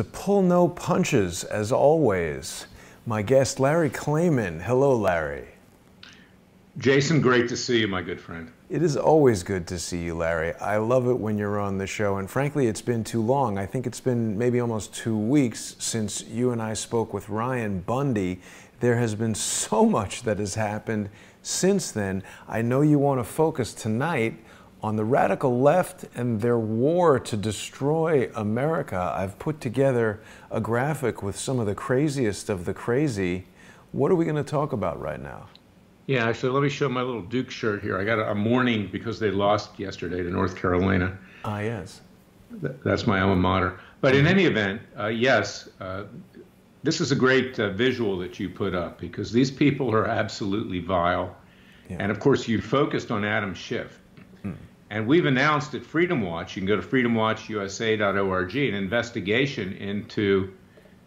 to pull no punches, as always. My guest, Larry Klayman. Hello, Larry. Jason, great to see you, my good friend. It is always good to see you, Larry. I love it when you're on the show, and frankly, it's been too long. I think it's been maybe almost 2 weeks since you and I spoke with Ryan Bundy. There has been so much that has happened since then. I know you want to focus tonight on the radical left and their war to destroy America. I've put together a graphic with some of the craziest of the crazy. What are we going to talk about right now? Yeah, actually, let me show my little Duke shirt here. I got a mourning because they lost yesterday to North Carolina. Ah, yes. That's my alma mater. But in any event, yes, this is a great visual that you put up because these people are absolutely vile. Yeah. And of course, you focused on Adam Schiff. And we've announced at Freedom Watch, you can go to freedomwatchusa.org, an investigation into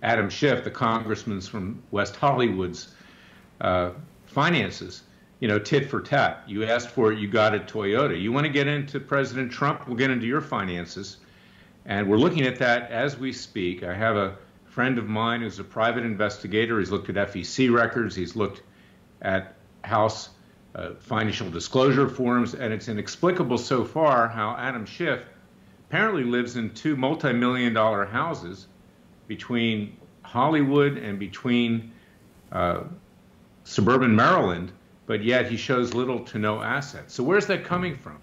Adam Schiff, the congressman from West Hollywood's finances, you know, tit for tat. You asked for it, you got it, Toyota. You want to get into President Trump, we'll get into your finances. And we're looking at that as we speak. I have a friend of mine who's a private investigator. He's looked at FEC records. He's looked at House financial disclosure forms, and it's inexplicable so far how Adam Schiff apparently lives in 2 multi-million-dollar houses between Hollywood and between suburban Maryland, but yet he shows little to no assets. So where's that coming from?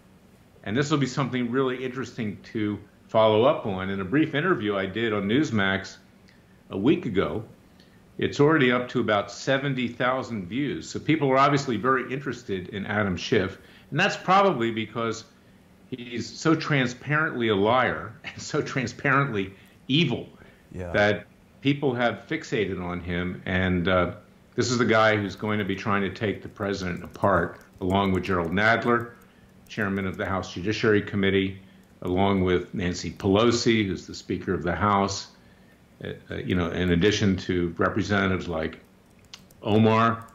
And this will be something really interesting to follow up on. In a brief interview I did on Newsmax a week ago, it's already up to about 70,000 views. So people are obviously very interested in Adam Schiff. And that's probably because he's so transparently a liar and so transparently evil that people have fixated on him. And this is the guy who's going to be trying to take the president apart, along with Gerald Nadler, chairman of the House Judiciary Committee, along with Nancy Pelosi, who's the Speaker of the House. You know, in addition to representatives like Omar,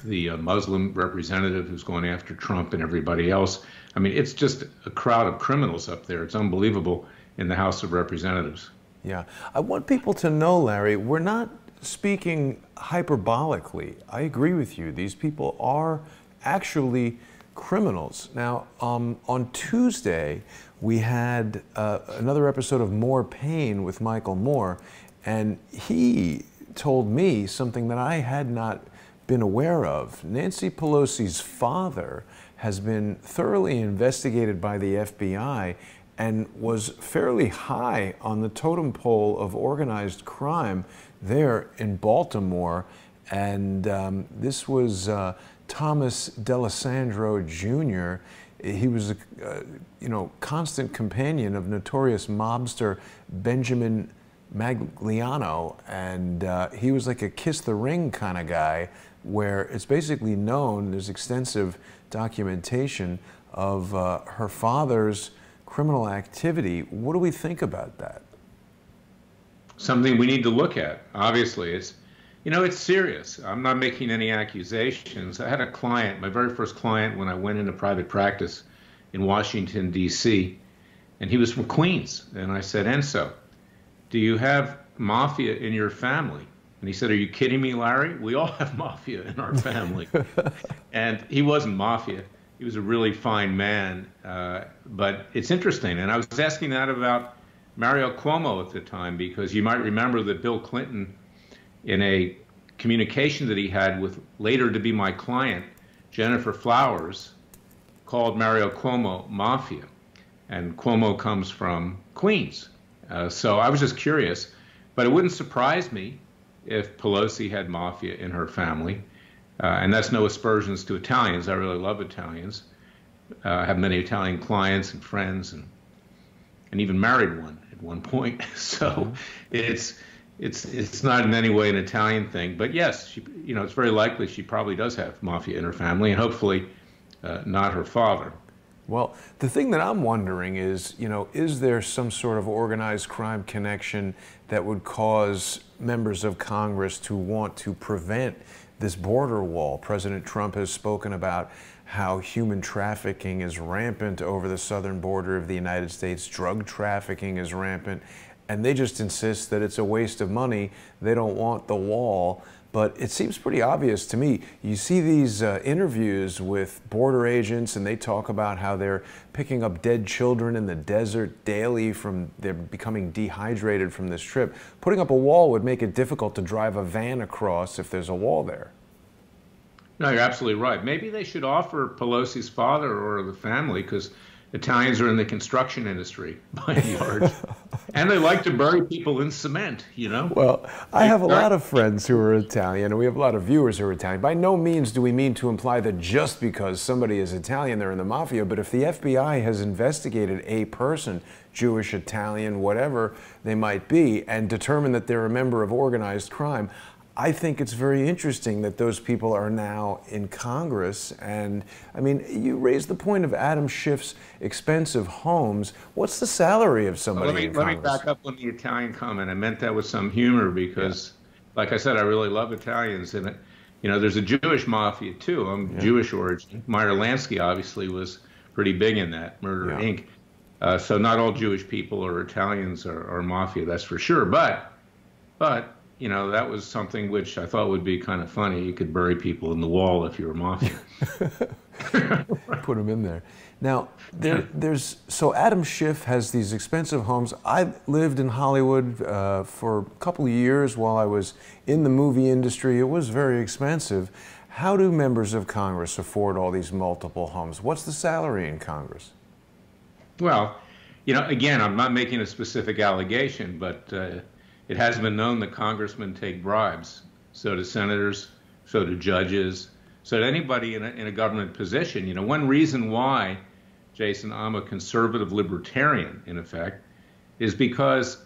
the Muslim representative who's going after Trump and everybody else. I mean, it's just a crowd of criminals up there. It's unbelievable in the House of Representatives. Yeah. I want people to know, Larry, we're not speaking hyperbolically. I agree with you. These people are actually criminals. Now, on Tuesday, we had another episode of More Pain with Michael Moore, and he told me something that I had not been aware of. Nancy Pelosi's father has been thoroughly investigated by the FBI and was fairly high on the totem pole of organized crime there in Baltimore. And this was Thomas D'Alessandro Jr. He was a constant companion of notorious mobster Benjamin Magliano, and he was like a kiss the ring kind of guy, where it's basically known, there's extensive documentation of her father's criminal activity. What do we think about that? Something we need to look at. Obviously, it's serious. I'm not making any accusations. I had a client, my very first client when I went into private practice in Washington, D.C., and he was from Queens. And I said, Enzo, do you have mafia in your family? And he said, are you kidding me, Larry? We all have mafia in our family. And he wasn't mafia. He was a really fine man. But it's interesting. And I was asking that about Mario Cuomo at the time, because you might remember that Bill Clinton, in a communication that he had with later to be my client, Jennifer Flowers, called Mario Cuomo mafia. And Cuomo comes from Queens. So I was just curious. But it wouldn't surprise me if Pelosi had mafia in her family. And that's no aspersions to Italians. I really love Italians. I have many Italian clients and friends, and even married one at one point. So it's not in any way an Italian thing, but yes, she, it's very likely she probably does have mafia in her family, and hopefully not her father. Well, the thing that I'm wondering is, is there some sort of organized crime connection that would cause members of Congress to want to prevent this border wall? President Trump has spoken about how human trafficking is rampant over the southern border of the United States. Drug trafficking is rampant. and they just insist that it's a waste of money. They don't want the wall. But it seems pretty obvious to me. You see these interviews with border agents, and they talk about how they're picking up dead children in the desert daily from they're becoming dehydrated from this trip. Putting up a wall would make it difficult to drive a van across if there's a wall there. No, you're absolutely right. Maybe they should offer Pelosi's father or the family, because Italians are in the construction industry by and large, and they like to bury people in cement, you know? Well, I have a lot of friends who are Italian, and we have a lot of viewers who are Italian. By no means do we mean to imply that just because somebody is Italian, they're in the mafia, but if the FBI has investigated a person, Jewish, Italian, whatever they might be, and determined that they're a member of organized crime, I think it's very interesting that those people are now in Congress. And I mean, you raised the point of Adam Schiff's expensive homes. What's the salary of somebody in Congress? Let me back up on the Italian comment. I meant that with some humor because, like I said, I really love Italians. And, you know, there's a Jewish mafia, too. I'm Jewish origin. Meyer Lansky obviously was pretty big in that, Murder, Inc. So not all Jewish people or Italians are mafia, that's for sure. But you know, that was something which I thought would be kind of funny. You could bury people in the wall if you were mafia. Put them in there. Now, so Adam Schiff has these expensive homes. I lived in Hollywood for a couple of years while I was in the movie industry. It was very expensive. How do members of Congress afford all these multiple homes? What's the salary in Congress? Well, you know, again, I'm not making a specific allegation, but it has been known that congressmen take bribes. So do senators, so do judges, so do anybody in a government position. You know, one reason why, Jason, I'm a conservative libertarian, in effect, is because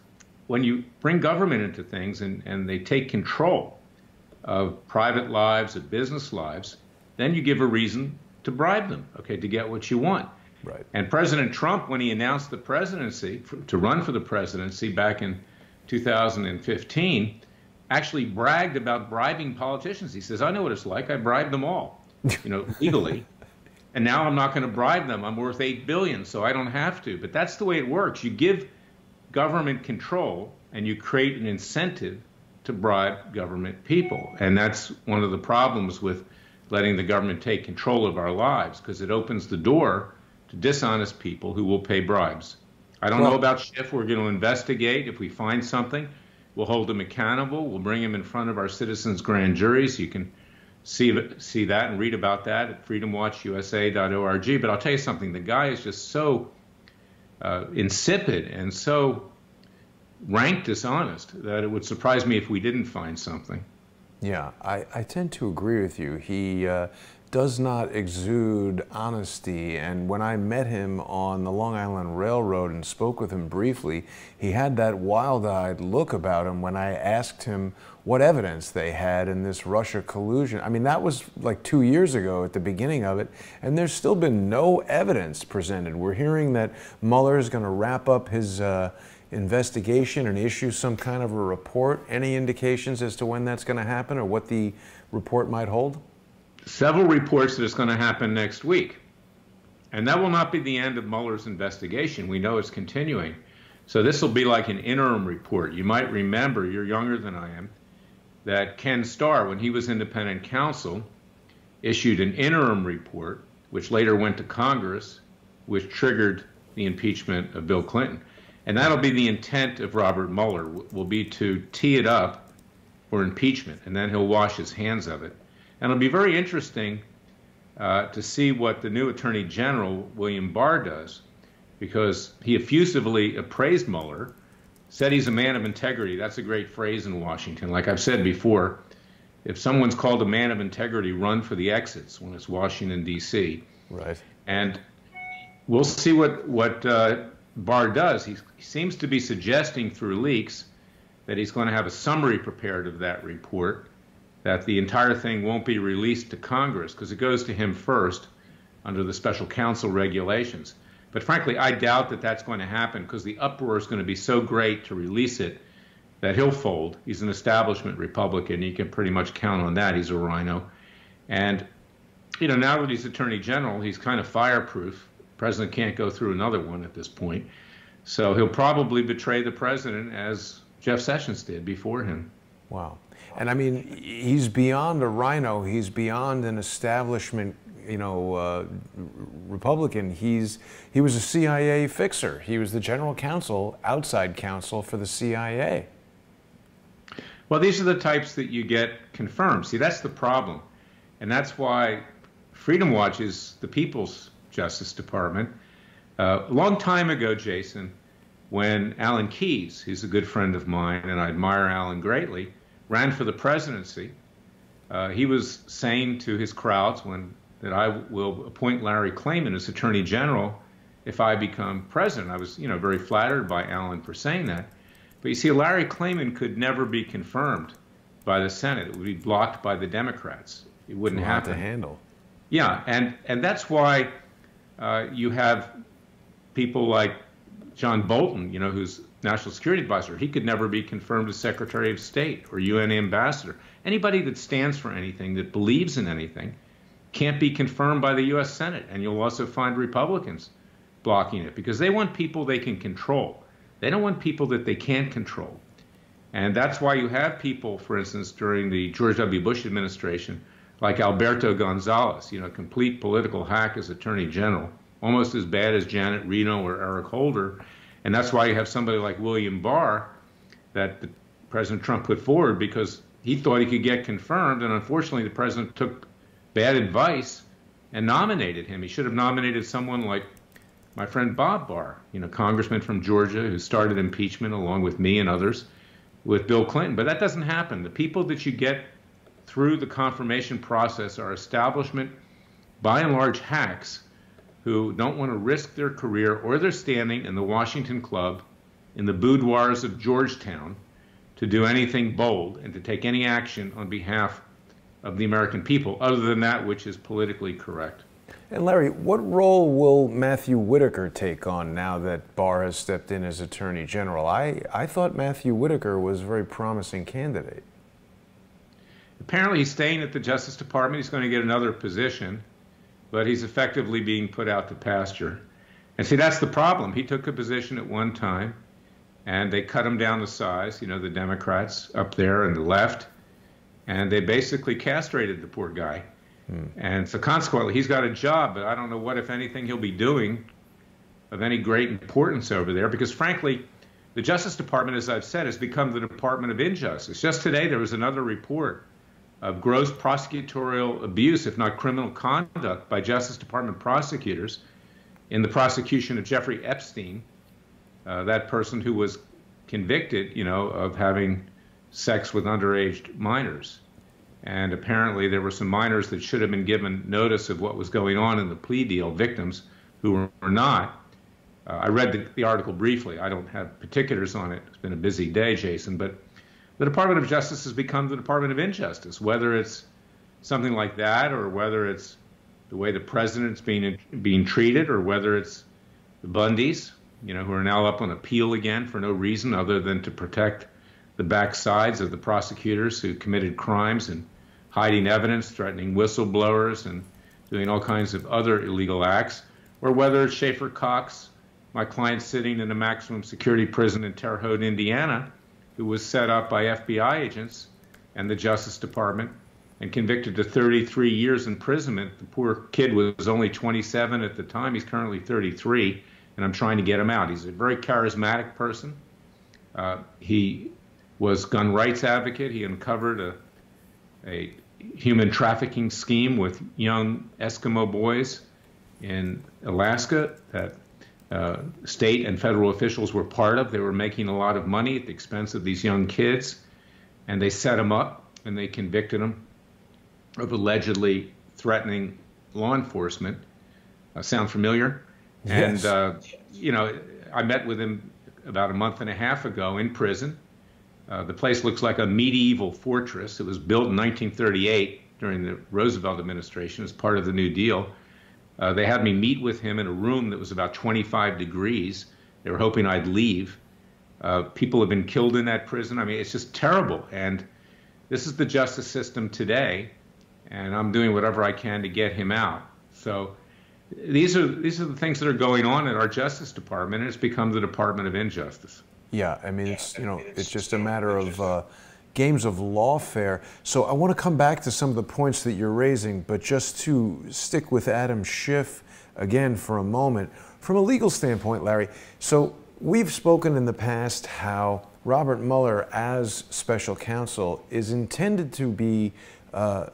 when you bring government into things and they take control of private lives, of business lives, then you give a reason to bribe them, okay, to get what you want. Right. And President Trump, when he announced the presidency, to run for the presidency back in 2015, actually bragged about bribing politicians. He says, I know what it's like. I bribed them all, you know, legally. And now I'm not going to bribe them. I'm worth $8 billion, so I don't have to. But that's the way it works. You give government control and you create an incentive to bribe government people. And that's one of the problems with letting the government take control of our lives, because it opens the door to dishonest people who will pay bribes. I don't know about Schiff. We're going to investigate. If we find something, we'll hold him accountable. We'll bring him in front of our citizens' grand juries. You can see that and read about that at freedomwatchusa.org. But I'll tell you something. The guy is just so insipid and so rank dishonest that it would surprise me if we didn't find something. Yeah, I tend to agree with you. He does not exude honesty, and when I met him on the Long Island Railroad and spoke with him briefly, he had that wild-eyed look about him when I asked him what evidence they had in this Russia collusion. I mean, that was like 2 years ago at the beginning of it, and there's still been no evidence presented. We're hearing that Mueller is going to wrap up his investigation and issue some kind of a report. Any indications as to when that's going to happen or what the report might hold? Several reports that it's going to happen next week. And that will not be the end of Mueller's investigation. We know it's continuing. So this will be like an interim report. You might remember, you're younger than I am, that Ken Starr, when he was independent counsel, issued an interim report, which later went to Congress, which triggered the impeachment of Bill Clinton. And that'll be the intent of Robert Mueller, will be to tee it up for impeachment, and then he'll wash his hands of it. And it'll be very interesting to see what the new Attorney General, William Barr, does, because he effusively appraised Mueller, said he's a man of integrity. That's a great phrase in Washington. Like I've said before, if someone's called a man of integrity, run for the exits when it's Washington, D.C. Right. And we'll see what Barr does. He seems to be suggesting through leaks that he's going to have a summary prepared of that report, that the entire thing won't be released to Congress because it goes to him first under the special counsel regulations. But frankly, I doubt that that's going to happen because the uproar is going to be so great to release it that he'll fold. He's an establishment Republican. You can pretty much count on that. He's a rhino. And, you know, now that he's Attorney General, he's kind of fireproof. The president can't go through another one at this point. So he'll probably betray the president as Jeff Sessions did before him. Wow. And I mean, he's beyond a rhino. He's beyond an establishment, Republican. He was a CIA fixer. He was the general counsel, outside counsel for the CIA. Well, these are the types that you get confirmed. See, that's the problem. And that's why Freedom Watch is the People's Justice Department. A long time ago, Jason, when Alan Keyes, who's a good friend of mine, and I admire Alan greatly, ran for the presidency, he was saying to his crowds that I will appoint Larry Klayman as Attorney General if I become president. I was, very flattered by Alan for saying that. But you see, Larry Klayman could never be confirmed by the Senate. It would be blocked by the Democrats. It wouldn't happen. To handle. Yeah, and that's why you have people like John Bolton, who's National Security Advisor. He could never be confirmed as Secretary of State or UN Ambassador. Anybody that stands for anything, that believes in anything, can't be confirmed by the U.S. Senate. And you'll also find Republicans blocking it because they want people they can control. They don't want people that they can't control. And that's why you have people, for instance, during the George W. Bush administration, like Alberto Gonzales, complete political hack as Attorney General, almost as bad as Janet Reno or Eric Holder. And that's why you have somebody like William Barr that President Trump put forward because he thought he could get confirmed. And unfortunately, the president took bad advice and nominated him. He should have nominated someone like my friend Bob Barr, congressman from Georgia who started impeachment along with me and others with Bill Clinton. But that doesn't happen. The people that you get through the confirmation process are establishment, by and large, hacks who don't want to risk their career or their standing in the Washington Club, in the boudoirs of Georgetown, to do anything bold and to take any action on behalf of the American people other than that which is politically correct. And Larry, what role will Matthew Whitaker take on now that Barr has stepped in as Attorney General? I thought Matthew Whitaker was a very promising candidate. Apparently he's staying at the Justice Department. He's going to get another position, but he's effectively being put out to pasture. And see, that's the problem. He took a position at one time, and they cut him down to size, the Democrats up there and the left, and they basically castrated the poor guy. And so consequently, he's got a job, but I don't know what, if anything, he'll be doing of any great importance over there, because frankly, the Justice Department, as I've said, has become the Department of Injustice. Just today, there was another report of gross prosecutorial abuse, if not criminal conduct, by Justice Department prosecutors in the prosecution of Jeffrey Epstein, that person who was convicted, of having sex with underage minors. And apparently there were some minors that should have been given notice of what was going on in the plea deal, victims who were not. I read the article briefly. I don't have particulars on it. It's been a busy day, Jason, but the Department of Justice has become the Department of Injustice, whether it's something like that or whether it's the way the president's being treated or whether it's the Bundys, who are now up on appeal again for no reason other than to protect the backsides of the prosecutors who committed crimes and hiding evidence, threatening whistleblowers and doing all kinds of other illegal acts, or whether it's Schaefer Cox, my client sitting in a maximum security prison in Terre Haute, Indiana, who was set up by FBI agents and the Justice Department and convicted to 33 years imprisonment. The poor kid was only 27 at the time. He's currently 33, and I'm trying to get him out. He's a very charismatic person. He was gun rights advocate. He uncovered a human trafficking scheme with young Eskimo boys in Alaska that state and federal officials were part of. They were making a lot of money at the expense of these young kids, and they set him up and they convicted him of allegedly threatening law enforcement. Sound familiar? Yes. And, I met with him about a month and a half ago in prison. The place looks like a medieval fortress. It was built in 1938 during the Roosevelt administration as part of the New Deal. They had me meet with him in a room that was about 25 degrees. They were hoping I'd leave. People have been killed in that prison. I mean, it's just terrible. And this is the justice system today, and I'm doing whatever I can to get him out. So these are the things that are going on in our Justice Department, and it's become the Department of Injustice. Yeah, I mean, it's just a matter of games of lawfare. So I want to come back to some of the points that you're raising, but just to stick with Adam Schiff again for a moment, from a legal standpoint, Larry. So we've spoken in the past how Robert Mueller, as special counsel, is intended to be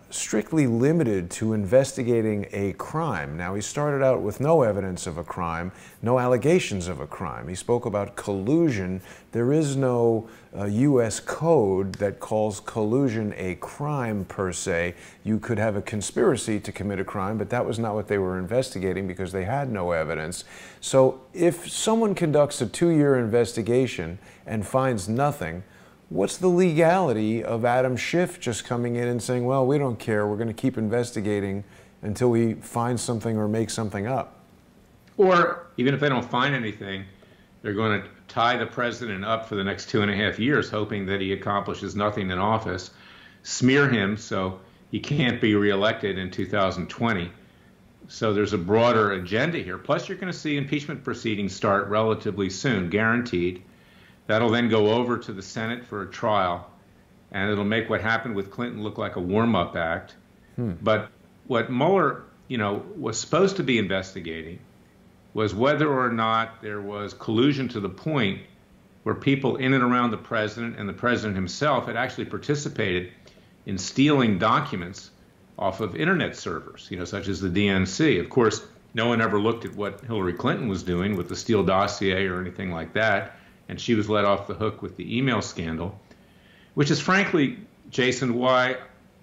strictly limited to investigating a crime. Now, he started out with no evidence of a crime, no allegations of a crime. He spoke about collusion. There is no U.S. code that calls collusion a crime per se. You could have a conspiracy to commit a crime, but that was not what they were investigating because they had no evidence. So if someone conducts a 2-year investigation and finds nothing, what's the legality of Adam Schiff just coming in and saying, well, we don't care, we're going to keep investigating until we find something or make something up? Or even if they don't find anything, they're going to tie the president up for the next 2.5 years, hoping that he accomplishes nothing in office, smear him so he can't be reelected in 2020. So there's a broader agenda here. Plus, you're going to see impeachment proceedings start relatively soon, guaranteed. That'll then go over to the Senate for a trial, and it'll make what happened with Clinton look like a warm-up act. But what Mueller, was supposed to be investigating was whether or not there was collusion to the point where people in and around the president and the president himself had actually participated in stealing documents off of internet servers, such as the DNC. Of course, no one ever looked at what Hillary Clinton was doing with the Steele dossier or anything like that. And she was let off the hook with the email scandal, which is frankly, Jason, why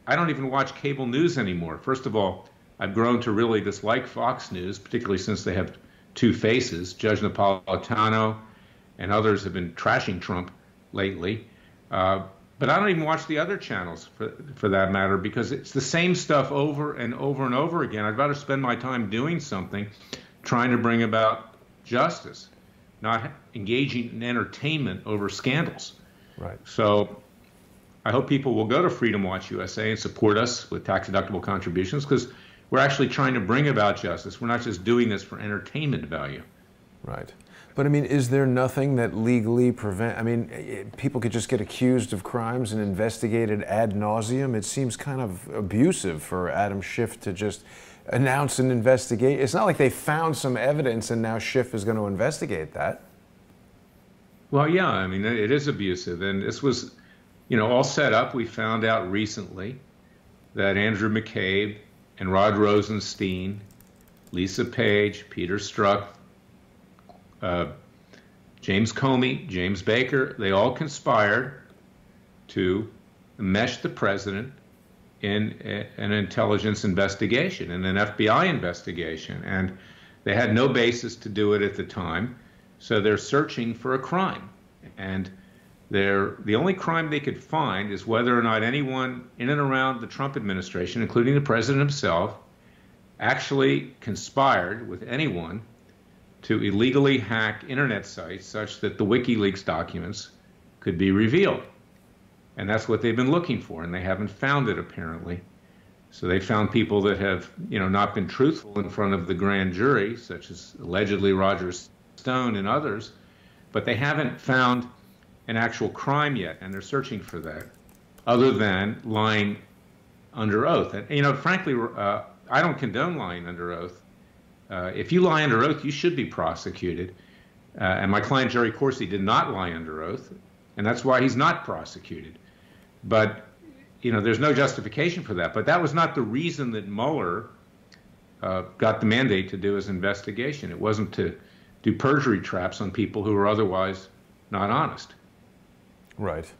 I don't even watch cable news anymore. First of all, I've grown to really dislike Fox News, particularly since they have two faces. Judge Napolitano and others have been trashing Trump lately. But I don't even watch the other channels, for that matter, because it's the same stuff over and over and over again. I'd rather spend my time doing something, trying to bring about justice, not engaging in entertainment over scandals. Right. So I hope people will go to Freedom Watch USA and support us with tax-deductible contributions, because we're actually trying to bring about justice. We're not just doing this for entertainment value. Right. But I mean, is there nothing that legally people could just get accused of crimes and investigated ad nauseum? It seems kind of abusive for Adam Schiff to just announce an investigation. It's not like they found some evidence and now Schiff is going to investigate that. Well, yeah, I mean, it is abusive. And this was, all set up. We found out recently that Andrew McCabe and Rod Rosenstein, Lisa Page, Peter Strzok, James Comey, James Baker, they all conspired to mesh the president in an intelligence investigation, in an FBI investigation. And they had no basis to do it at the time. So they're searching for a crime. And the only crime they could find is whether or not anyone in and around the Trump administration, including the president himself, actually conspired with anyone to illegally hack internet sites such that the WikiLeaks documents could be revealed. And that's what they've been looking for, and they haven't found it, apparently. So they found people that have, not been truthful in front of the grand jury, such as allegedly Roger Stone and others, but they haven't found an actual crime yet, and they're searching for that, other than lying under oath. And, frankly, I don't condone lying under oath. If you lie under oath, you should be prosecuted. And my client, Jerry Corsi, did not lie under oath, and that's why he's not prosecuted. But, there's no justification for that. But that was not the reason that Mueller got the mandate to do his investigation. It wasn't to do perjury traps on people who were otherwise not honest. Right.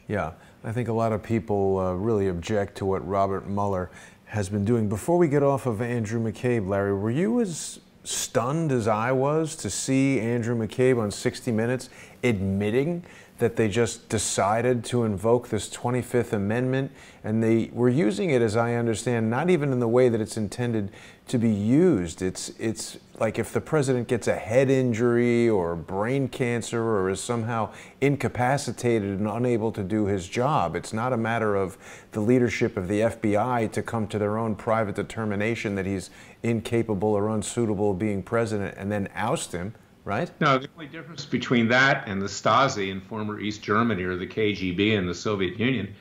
Yeah. I think a lot of people really object to what Robert Mueller has been doing. Before we get off of Andrew McCabe, Larry, were you as stunned as I was to see Andrew McCabe on 60 Minutes admitting that they just decided to invoke this 25th Amendment, and they were using it, as I understand, not even in the way that it's intended to be used. It's like if the president gets a head injury or brain cancer or is somehow incapacitated and unable to do his job. It's not a matter of the leadership of the FBI to come to their own private determination that he's incapable or unsuitable of being president and then oust him, right? No, the only difference between that and the Stasi in former East Germany or the KGB in the Soviet Union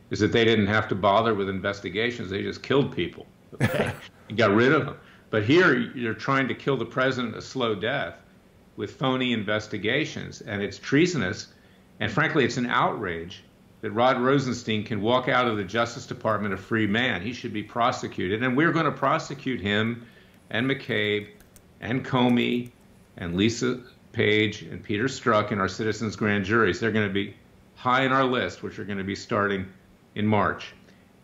is that they didn't have to bother with investigations. They just killed people. Okay? And got rid of them. But here you're trying to kill the president a slow death with phony investigations, and it's treasonous. And frankly, it's an outrage that Rod Rosenstein can walk out of the Justice Department a free man. He should be prosecuted. And we're going to prosecute him and McCabe and Comey and Lisa Page and Peter Strzok in our citizens' grand juries. They're going to be high on our list, which are going to be starting in March.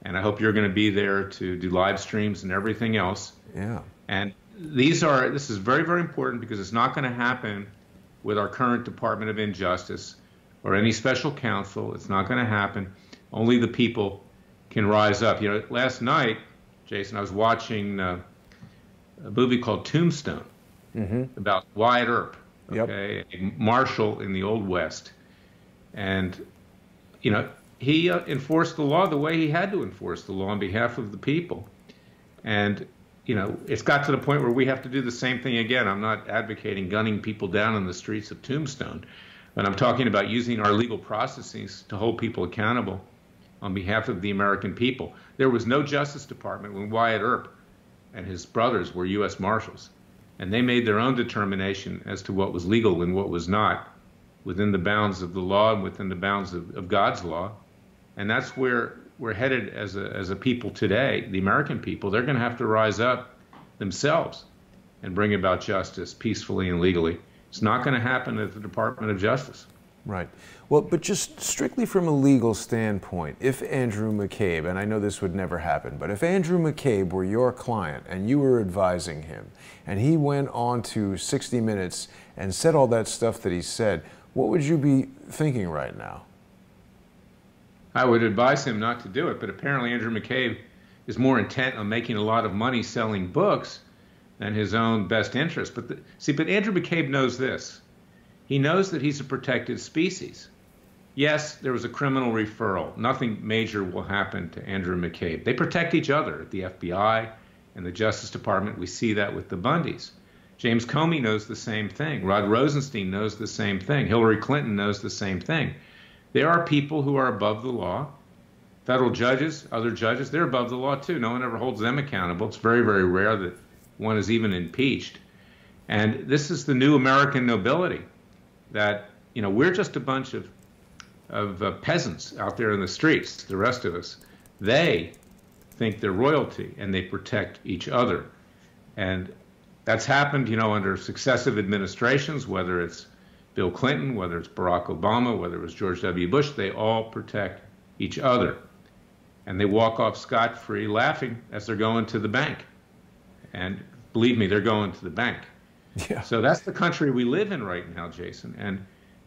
And I hope you're going to be there to do live streams and everything else. Yeah. And this is very, very important because it's not going to happen with our current Department of Injustice or any special counsel. It's not going to happen. Only the people can rise up. You know, last night, Jason, I was watching a movie called Tombstone about Wyatt Earp, okay, a marshal in the Old West. And, you know, he enforced the law the way he had to enforce the law on behalf of the people. And, you know, it's got to the point where we have to do the same thing again. I'm not advocating gunning people down in the streets of Tombstone, but I'm talking about using our legal processes to hold people accountable on behalf of the American people. There was no Justice Department when Wyatt Earp and his brothers were U.S. Marshals, and they made their own determination as to what was legal and what was not within the bounds of the law and within the bounds of God's law. And that's where we're headed as a people today, the American people. They're going to have to rise up themselves and bring about justice peacefully and legally. It's not going to happen at the Department of Justice. Right. Well, but just strictly from a legal standpoint, if Andrew McCabe, and I know this would never happen, but if Andrew McCabe were your client and you were advising him and he went on to 60 Minutes and said all that stuff that he said, what would you be thinking right now? I would advise him not to do it, but apparently Andrew McCabe is more intent on making a lot of money selling books than his own best interest. But Andrew McCabe knows this. He knows that he's a protected species. Yes, there was a criminal referral. Nothing major will happen to Andrew McCabe. They protect each other at the FBI and the Justice Department. We see that with the Bundys. James Comey knows the same thing. Rod Rosenstein knows the same thing. Hillary Clinton knows the same thing. There are people who are above the law. Federal judges, other judges, they're above the law too. No one ever holds them accountable. It's very, very rare that one is even impeached. And this is the new American nobility that, you know, we're just a bunch of peasants out there in the streets, the rest of us. They think they're royalty and they protect each other. And that's happened, you know, under successive administrations, whether it's Bill Clinton, whether it's Barack Obama, whether it was George W. Bush, they all protect each other. And they walk off scot-free laughing as they're going to the bank. And believe me, they're going to the bank. Yeah. So that's the country we live in right now, Jason.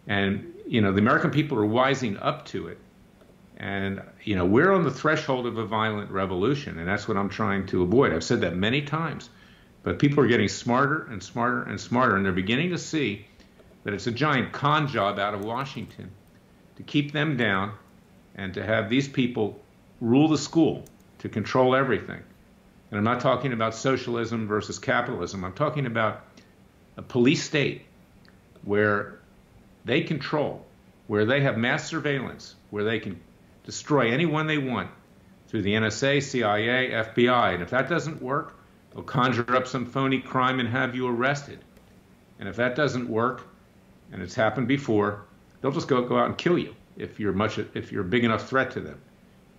And you know, the American people are wising up to it. And, you know, we're on the threshold of a violent revolution, and that's what I'm trying to avoid. I've said that many times. But people are getting smarter and smarter and smarter, and they're beginning to see that it's a giant con job out of Washington to keep them down and to have these people rule the school, to control everything. And I'm not talking about socialism versus capitalism. I'm talking about a police state where they control, where they have mass surveillance, where they can destroy anyone they want through the NSA, CIA, FBI. And if that doesn't work, they'll conjure up some phony crime and have you arrested. And if that doesn't work, and it's happened before, they'll just go out and kill you if you're a big enough threat to them.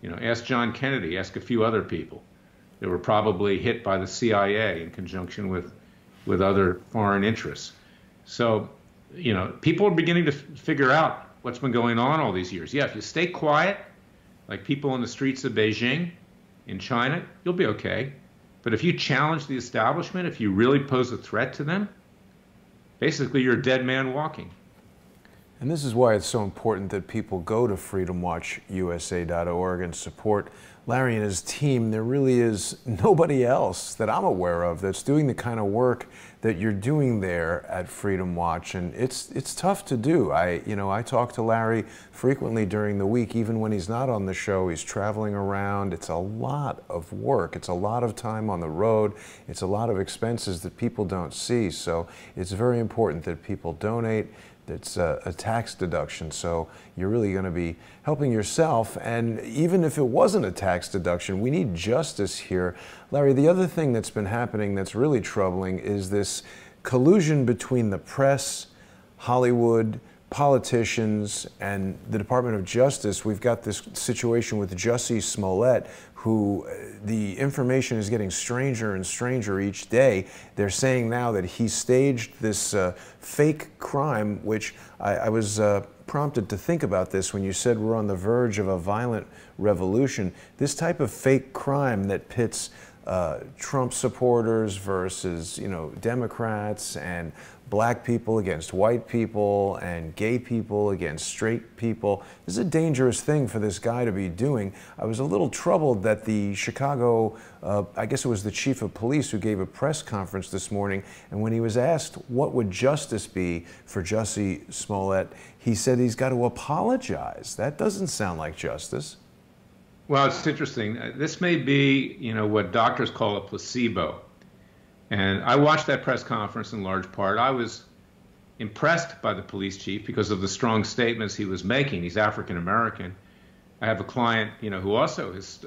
You know, ask John Kennedy, ask a few other people that were probably hit by the CIA in conjunction with other foreign interests. So, you know, people are beginning to figure out what's been going on all these years. Yeah, if you stay quiet, like people on the streets of Beijing in China, you'll be okay. But if you challenge the establishment, if you really pose a threat to them, basically you're a dead man walking. And this is why it's so important that people go to freedomwatchusa.org and support Larry and his team. There really is nobody else that I'm aware of that's doing the kind of work that you're doing there at Freedom Watch, and it's tough to do. I talk to Larry frequently during the week, even when he's not on the show. He's traveling around. It's a lot of work. It's a lot of time on the road. It's a lot of expenses that people don't see. So it's very important that people donate. It's a tax deduction, so you're really going to be helping yourself. And even if it wasn't a tax deduction, we need justice here. Larry, the other thing that's been happening that's really troubling is this collusion between the press, Hollywood, politicians, and the Department of Justice. We've got this situation with Jussie Smollett, who the information is getting stranger and stranger each day. They're saying now that he staged this fake crime, which I was prompted to think about this when you said we're on the verge of a violent revolution. This type of fake crime that pits Trump supporters versus, Democrats, and black people against white people, and gay people against straight people. This is a dangerous thing for this guy to be doing. I was a little troubled that the Chicago, I guess it was the chief of police who gave a press conference this morning, and when he was asked what would justice be for Jussie Smollett, he said he's got to apologize. That doesn't sound like justice. Well, it's interesting. This may be, what doctors call a placebo. And I watched that press conference in large part. I was impressed by the police chief because of the strong statements he was making. He's African American. I have a client, who also has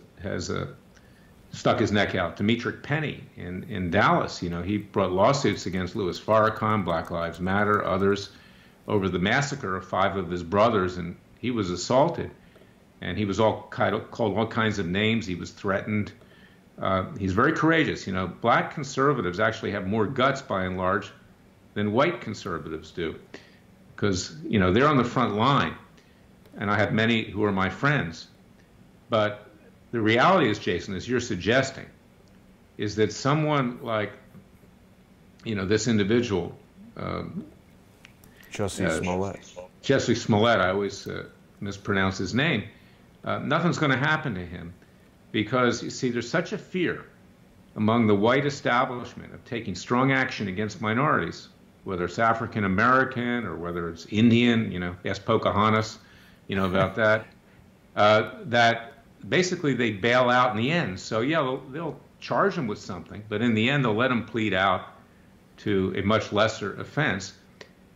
stuck his neck out, Demetric Penny in Dallas. He brought lawsuits against Louis Farrakhan, Black Lives Matter, others, over the massacre of 5 of his brothers, and he was assaulted. And he was called all kinds of names. He was threatened. He's very courageous. Black conservatives actually have more guts, by and large, than white conservatives do, because they're on the front line, and I have many who are my friends. But the reality is, Jason, as you're suggesting, is that someone like this individual, Jussie Smollett. Jussie Smollett, I always mispronounce his name. Nothing's going to happen to him. Because, you see, there's such a fear among the white establishment of taking strong action against minorities, whether it's African American or whether it's Indian, ask Pocahontas, about that, that basically they bail out in the end. So, yeah, they'll charge him with something, but in the end they'll let him plead out to a much lesser offense.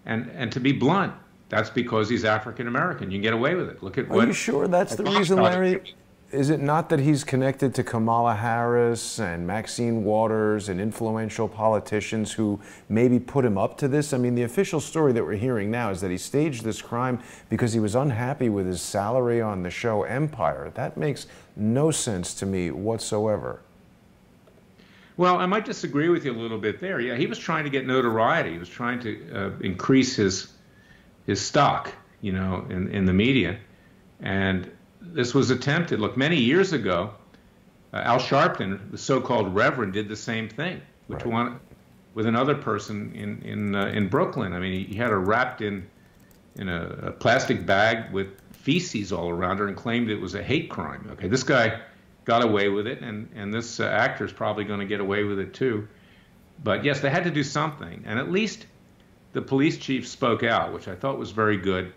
And to be blunt, that's because he's African American. You can get away with it. Look at what. Are you sure that's the reason, Larry? Is it not that he's connected to Kamala Harris and Maxine Waters and influential politicians who maybe put him up to this? I mean, the official story that we're hearing now is that he staged this crime because he was unhappy with his salary on the show Empire. That makes no sense to me whatsoever. Well, I might disagree with you a little bit there. Yeah, he was trying to get notoriety. He was trying to increase his stock, in the media. And this was attempted. Look, many years ago, Al Sharpton, the so-called Reverend, did the same thing, which one with another person in Brooklyn. I mean, he had her wrapped in a plastic bag with feces all around her and claimed it was a hate crime. Okay, this guy got away with it, and this actor is probably going to get away with it too. But yes, they had to do something, and at least the police chief spoke out, which I thought was very good.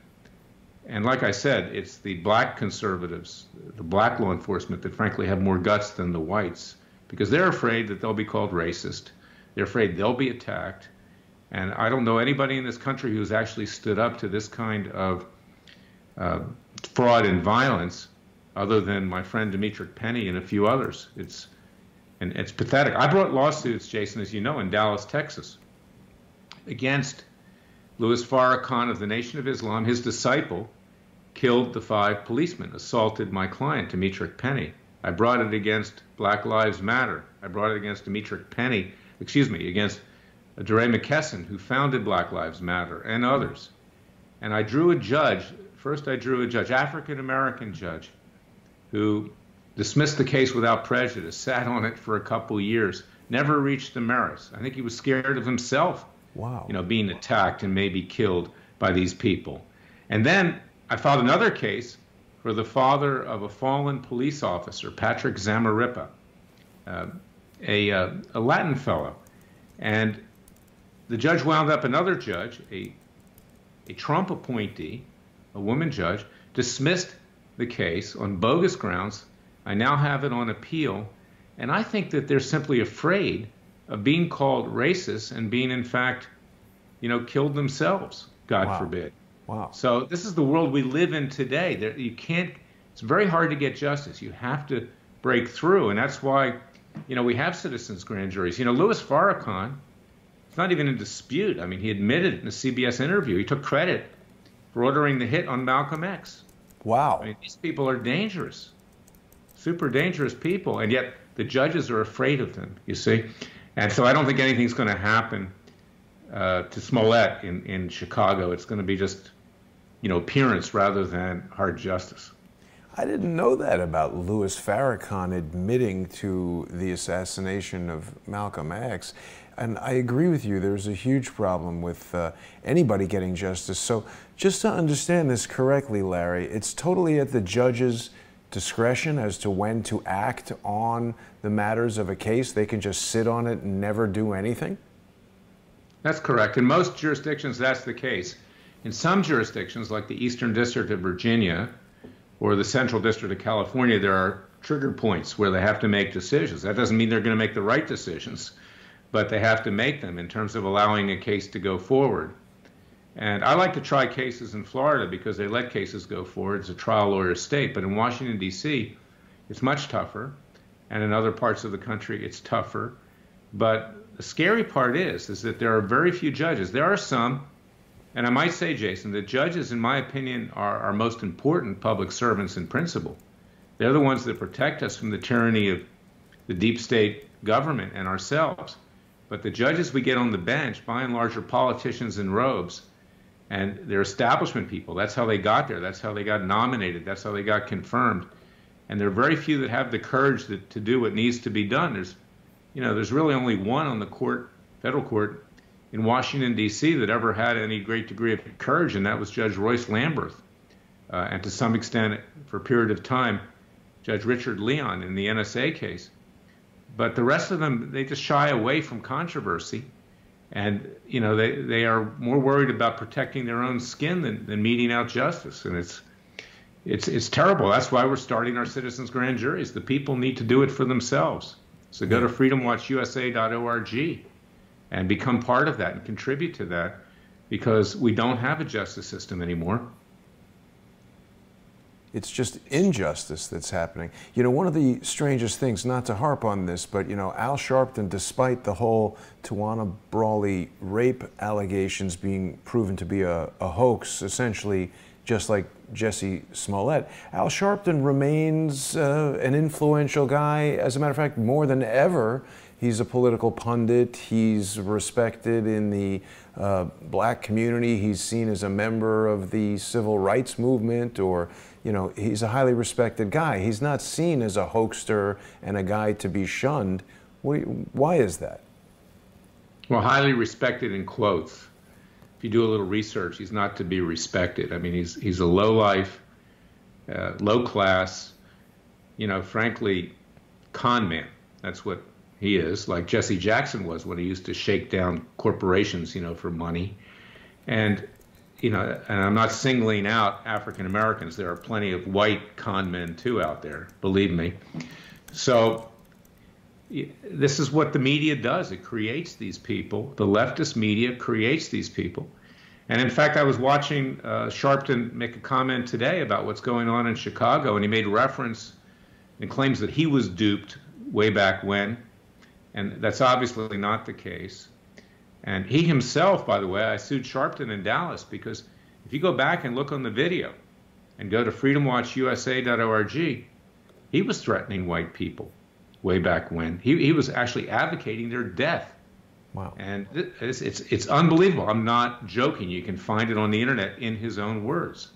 And like I said, it's the black conservatives, the black law enforcement, that frankly have more guts than the whites, because they're afraid that they'll be called racist. They're afraid they'll be attacked. And I don't know anybody in this country who's actually stood up to this kind of fraud and violence other than my friend Demetric Penny and a few others. It's pathetic. I brought lawsuits, Jason, as you know, in Dallas, Texas, against Louis Farrakhan of the Nation of Islam. His disciple killed the 5 policemen, assaulted my client, Demetric Penny. I brought it against Black Lives Matter. I brought it against Demetric Penny, against DeRay McKesson, who founded Black Lives Matter, and others. And I drew a judge, African-American judge, who dismissed the case without prejudice, sat on it for a couple years, never reached the merits. I think he was scared of himself. Wow. Being attacked and maybe killed by these people. And then I filed another case for the father of a fallen police officer, Patrick Zamarripa, a Latin fellow. And the judge wound up, another judge, a Trump appointee, a woman judge, dismissed the case on bogus grounds. I now have it on appeal. And I think that they're simply afraid of being called racist and being, in fact, killed themselves, God forbid. Wow. So this is the world we live in today. It's very hard to get justice. You have to break through. And that's why, we have citizens' grand juries. Louis Farrakhan, it's not even in dispute. I mean, he admitted in a CBS interview, he took credit for ordering the hit on Malcolm X. Wow. I mean, these people are dangerous, super dangerous people. And yet the judges are afraid of them, you see. And so I don't think anything's going to happen to Smollett in Chicago. It's going to be just, appearance rather than hard justice. I didn't know that about Louis Farrakhan admitting to the assassination of Malcolm X. And I agree with you, there's a huge problem with anybody getting justice. So just to understand this correctly, Larry, it's totally at the judge's discretion as to when to act on the matters of a case. They can just sit on it and never do anything? That's correct. In most jurisdictions, that's the case. In some jurisdictions, like the Eastern District of Virginia or the Central District of California, there are trigger points where they have to make decisions. That doesn't mean they're going to make the right decisions, but they have to make them in terms of allowing a case to go forward. And I like to try cases in Florida because they let cases go forward. It's a trial lawyer state. But in Washington, D.C., it's much tougher. And in other parts of the country, it's tougher. But the scary part is that there are very few judges. There are some, and I might say, Jason, that judges, in my opinion, are our most important public servants in principle. They're the ones that protect us from the tyranny of the deep state government and ourselves. But the judges we get on the bench, by and large, are politicians in robes. And they're establishment people. That's how they got there. That's how they got nominated. That's how they got confirmed. And there are very few that have the courage to do what needs to be done. There's really only one on the court, federal court, in Washington, D.C. that ever had any great degree of courage, and that was Judge Royce Lamberth. And to some extent, for a period of time, Judge Richard Leon in the NSA case. But the rest of them, they just shy away from controversy. And, they are more worried about protecting their own skin than meting out justice. And it's terrible. That's why we're starting our citizens' grand juries. The people need to do it for themselves. So go to freedomwatchusa.org and become part of that and contribute to that, because we don't have a justice system anymore. It's just injustice that's happening. One of the strangest things, not to harp on this, but, Al Sharpton, despite the whole Tawana Brawley rape allegations being proven to be a hoax, essentially just like Jesse Smollett, Al Sharpton remains an influential guy. As a matter of fact, more than ever, he's a political pundit. He's respected in the black community. He's seen as a member of the civil rights movement, or he's a highly respected guy. He's not seen as a hoaxer and a guy to be shunned. Why is that? Well, highly respected in quotes. If you do a little research, he's not to be respected. I mean, he's a low-life, low-class, frankly, con man. That's what he is, like Jesse Jackson was when he used to shake down corporations, for money. And and I'm not singling out African Americans. There are plenty of white con men too out there, believe me. So this is what the media does. It creates these people. The leftist media creates these people. And in fact, I was watching Sharpton make a comment today about what's going on in Chicago, and he made reference and claims that he was duped way back when. And that's obviously not the case. And he himself, by the way, I sued Sharpton in Dallas because if you go back and look on the video and go to freedomwatchusa.org, he was threatening white people way back when. He was actually advocating their death. Wow. And it's unbelievable. I'm not joking. You can find it on the internet in his own words.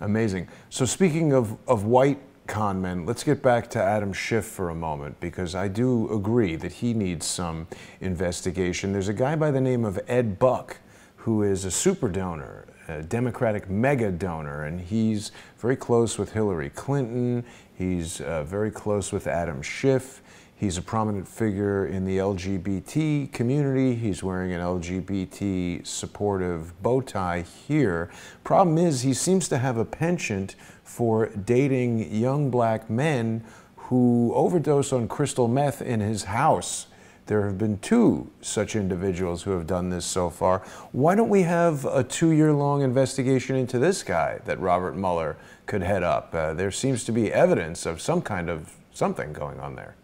Amazing. So speaking of white con men, let's get back to Adam Schiff for a moment, because I do agree that he needs some investigation. There's a guy by the name of Ed Buck who is a super donor, a Democratic mega donor, and he's very close with Hillary Clinton. He's very close with Adam Schiff. He's a prominent figure in the LGBT community. He's wearing an LGBT supportive bow tie here. Problem is, he seems to have a penchant for dating young black men who overdose on crystal meth in his house. There have been 2 such individuals who have done this so far. Why don't we have a 2-year-long investigation into this guy that Robert Mueller could head up? There seems to be evidence of some kind of something going on there.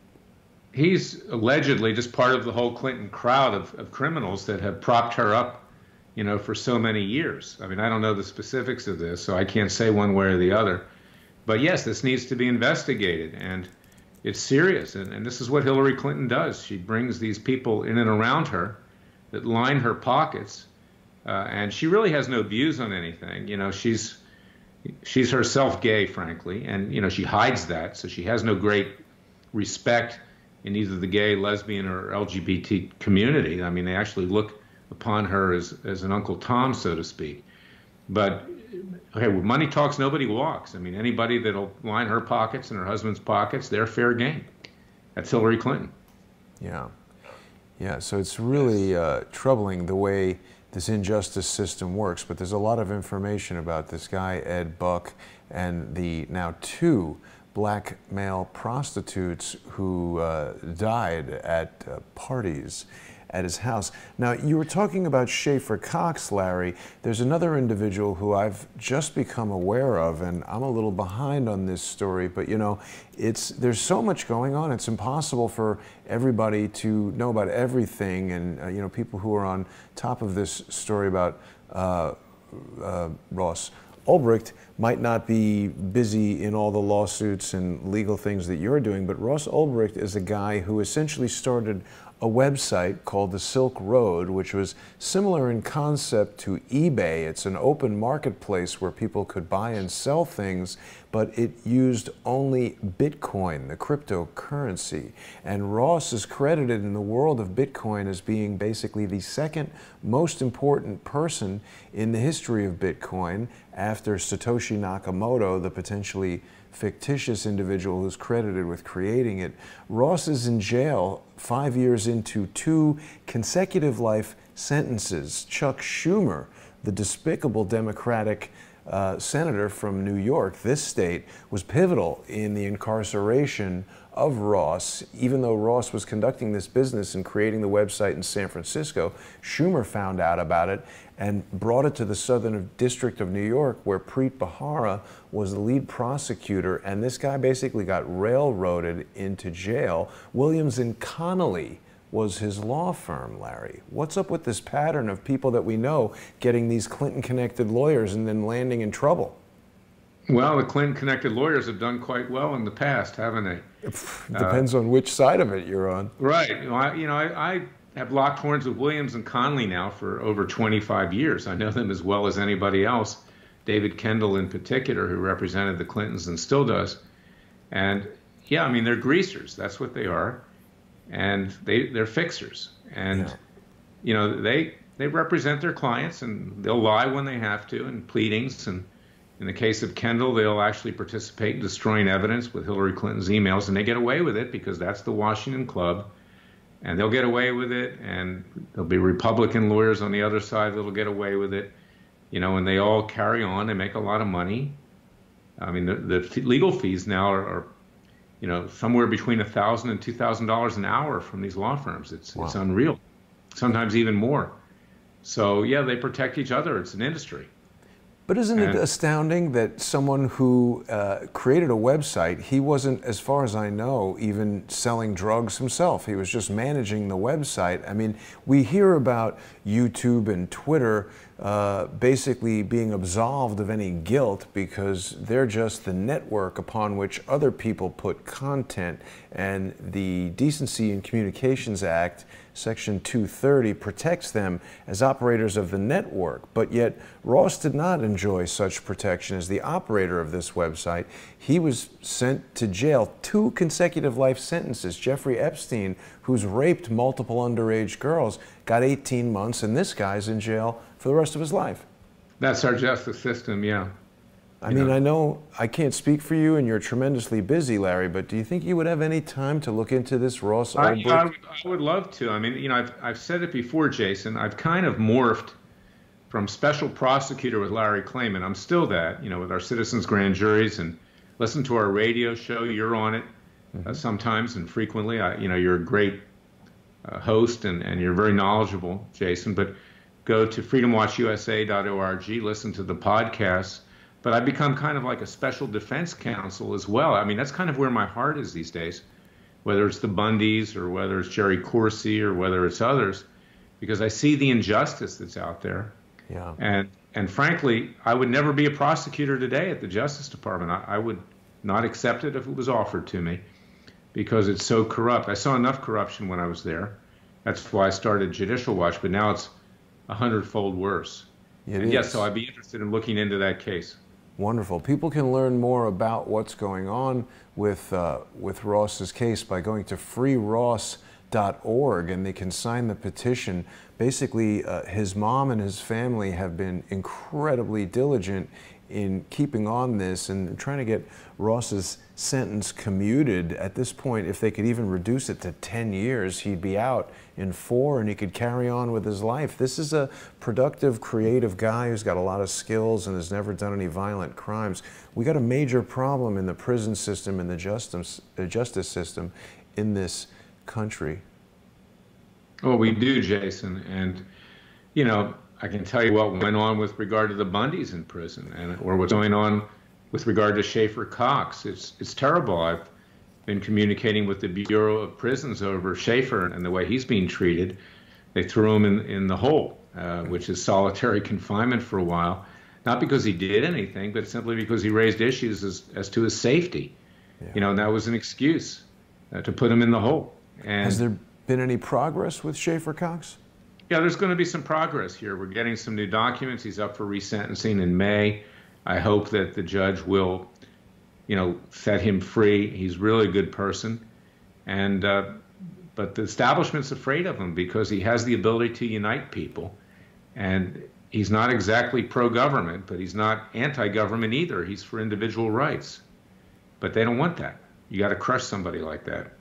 He's allegedly just part of the whole Clinton crowd of criminals that have propped her up, you know, for so many years. I mean, I don't know the specifics of this, so I can't say one way or the other. But yes, this needs to be investigated, and it's serious. And this is what Hillary Clinton does. She brings these people in and around her that line her pockets, and she really has no views on anything. You know, she's herself gay, frankly, and, you know, she hides that, so she has no great respect in either the gay, lesbian, or LGBT community. I mean, they actually look upon her as an Uncle Tom, so to speak. But okay, when money talks, nobody walks. I mean, anybody that'll line her pockets and her husband's pockets, they're fair game. That's Hillary Clinton. Yeah. Yeah, so it's really troubling the way this injustice system works. But there's a lot of information about this guy, Ed Buck, and the now 2 black male prostitutes who died at parties at his house. Now, you were talking about Schaefer Cox, Larry. There's another individual who I've just become aware of, and I'm a little behind on this story, but you know, there's so much going on, it's impossible for everybody to know about everything, and you know, people who are on top of this story about Ross Ulbricht might not be busy in all the lawsuits and legal things that you're doing, but Ross Ulbricht is a guy who essentially started a website called the Silk Road, which was similar in concept to eBay. It's an open marketplace where people could buy and sell things, but it used only Bitcoin, the cryptocurrency. And Ross is credited in the world of Bitcoin as being basically the 2nd most important person in the history of Bitcoin after Satoshi Nakamoto, the potentially fictitious individual who's credited with creating it. Ross is in jail 5 years into 2 consecutive life sentences. Chuck Schumer, the despicable Democratic senator from New York, this state, was pivotal in the incarceration of Ross. Even though Ross was conducting this business and creating the website in San Francisco, Schumer found out about it and brought it to the Southern District of New York, where Preet Bharara was the lead prosecutor, and this guy basically got railroaded into jail. Williams and Connolly was his law firm, Larry. What's up with this pattern of people that we know getting these Clinton-connected lawyers and then landing in trouble? Well, the Clinton-connected lawyers have done quite well in the past, haven't they? Depends on which side of it you're on. Right. I have locked horns with Williams and Connolly now for over 25 years. I know them as well as anybody else. David Kendall in particular, who represented the Clintons and still does. And yeah, I mean, they're greasers. That's what they are. And they're fixers. And, yeah, you know, they represent their clients, and they'll lie when they have to in pleadings. And in the case of Kendall, they'll actually participate in destroying evidence with Hillary Clinton's emails, and they get away with it because that's the Washington Club. And they'll get away with it, and there'll be Republican lawyers on the other side that'll get away with it, you know, and they all carry on. They make a lot of money. I mean, the legal fees now are you know, somewhere between $1,000 and $2,000 an hour from these law firms. It's unreal, sometimes even more. So yeah, they protect each other. It's an industry. But isn't it astounding that someone who created a website, he wasn't, as far as I know, even selling drugs himself. He was just managing the website. I mean, we hear about YouTube and Twitter basically being absolved of any guilt because they're just the network upon which other people put content. And the Decency and Communications Act, Section 230, protects them as operators of the network. But yet Ross did not enjoy such protection as the operator of this website. He was sent to jail, 2 consecutive life sentences. Jeffrey Epstein, who's raped multiple underage girls, got 18 months, and this guy's in jail for the rest of his life. That's our justice system, yeah. I mean, I know I can't speak for you, and you're tremendously busy, Larry, but do you think you would have any time to look into this Ross old book? I would love to. I mean, I've said it before, Jason. I've kind of morphed from special prosecutor with Larry Klayman. I'm still that, with our citizens' grand juries, and listen to our radio show. You're on it sometimes and frequently. You're a great host, and you're very knowledgeable, Jason. But go to freedomwatchusa.org, listen to the podcasts. But I've become kind of like a special defense counsel as well. I mean, that's kind of where my heart is these days, whether it's the Bundys or whether it's Jerry Corsi or whether it's others, because I see the injustice that's out there. Yeah. And frankly, I would never be a prosecutor today at the Justice Department. I would not accept it if it was offered to me, because it's so corrupt. I saw enough corruption when I was there. That's why I started Judicial Watch, but now it's 100-fold worse. Yes, so I'd be interested in looking into that case. Wonderful. People can learn more about what's going on with Ross's case by going to freeross.org, and they can sign the petition. Basically, his mom and his family have been incredibly diligent in keeping on this and trying to get Ross's sentence commuted. At this point, if they could even reduce it to 10 years, he'd be out in 4 and he could carry on with his life. This is a productive, creative guy who's got a lot of skills and has never done any violent crimes. We got a major problem in the prison system and the justice system in this country. Oh, we do, Jason. And, I can tell you what went on with regard to the Bundys in prison, or what's going on with regard to Schaefer Cox. It's terrible. I've been communicating with the Bureau of Prisons over Schaefer and the way he's being treated. They threw him in the hole, which is solitary confinement for a while, not because he did anything, but simply because he raised issues as to his safety. Yeah. And that was an excuse to put him in the hole. And has there been any progress with Schaefer Cox? Yeah, there's going to be some progress here. We're getting some new documents. He's up for resentencing in May. I hope that the judge will, set him free. He's really a good person. And but the establishment's afraid of him because he has the ability to unite people. And he's not exactly pro-government, but he's not anti-government either. He's for individual rights. But they don't want that. You got to crush somebody like that.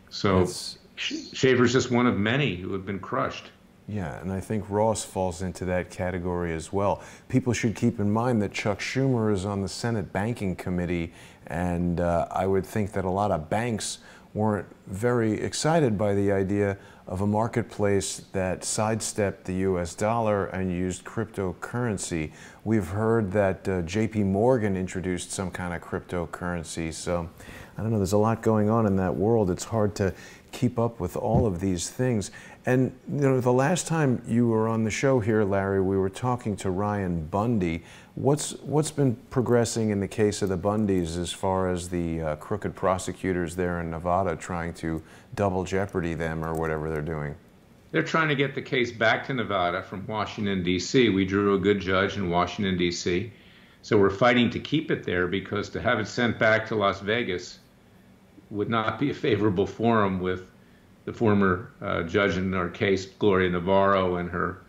So Schaefer's just one of many who have been crushed. Yeah, and I think Ross falls into that category as well. People should keep in mind that Chuck Schumer is on the Senate Banking Committee, and I would think that a lot of banks weren't very excited by the idea of a marketplace that sidestepped the US dollar and used cryptocurrency. We've heard that JP Morgan introduced some kind of cryptocurrency, so I don't know, there's a lot going on in that world. It's hard to keep up with all of these things. And the last time you were on the show here, Larry, we were talking to Ryan Bundy. What's been progressing in the case of the Bundys as far as the crooked prosecutors there in Nevada trying to double jeopardy them or whatever they're doing? They're trying to get the case back to Nevada from Washington, D.C. We drew a good judge in Washington, D.C. So we're fighting to keep it there, because to have it sent back to Las Vegas would not be a favorable forum with the former judge in our case, Gloria Navarro, and her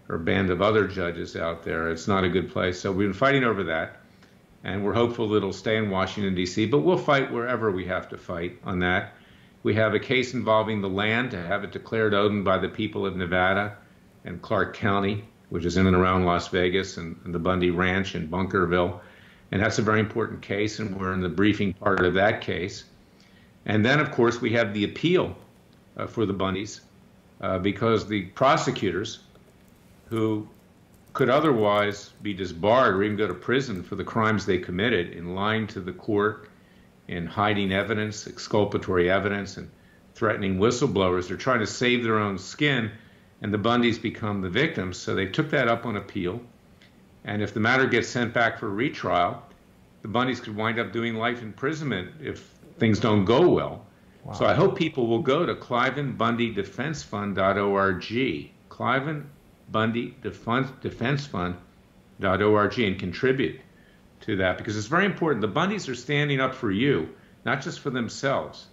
band of other judges out there. It's not a good place. So we've been fighting over that, and we're hopeful that it'll stay in Washington, D.C., but we'll fight wherever we have to fight on that. We have a case involving the land, to have it declared owned by the people of Nevada and Clark County, which is in and around Las Vegas, and the Bundy Ranch in Bunkerville. And that's a very important case, and we're in the briefing part of that case. And then, of course, we have the appeal for the Bundys, because the prosecutors, who could otherwise be disbarred or even go to prison for the crimes they committed in lying to the court, in hiding evidence, exculpatory evidence, and threatening whistleblowers, they're trying to save their own skin, and the Bundys become the victims. So they took that up on appeal. And if the matter gets sent back for retrial, the Bundys could wind up doing life imprisonment if things don't go well. Wow. So I hope people will go to KlaymanBundyDefenseFund.org, KlaymanBundyDefenseFund.org, and contribute to that, because it's very important. The Bundys are standing up for you, not just for themselves.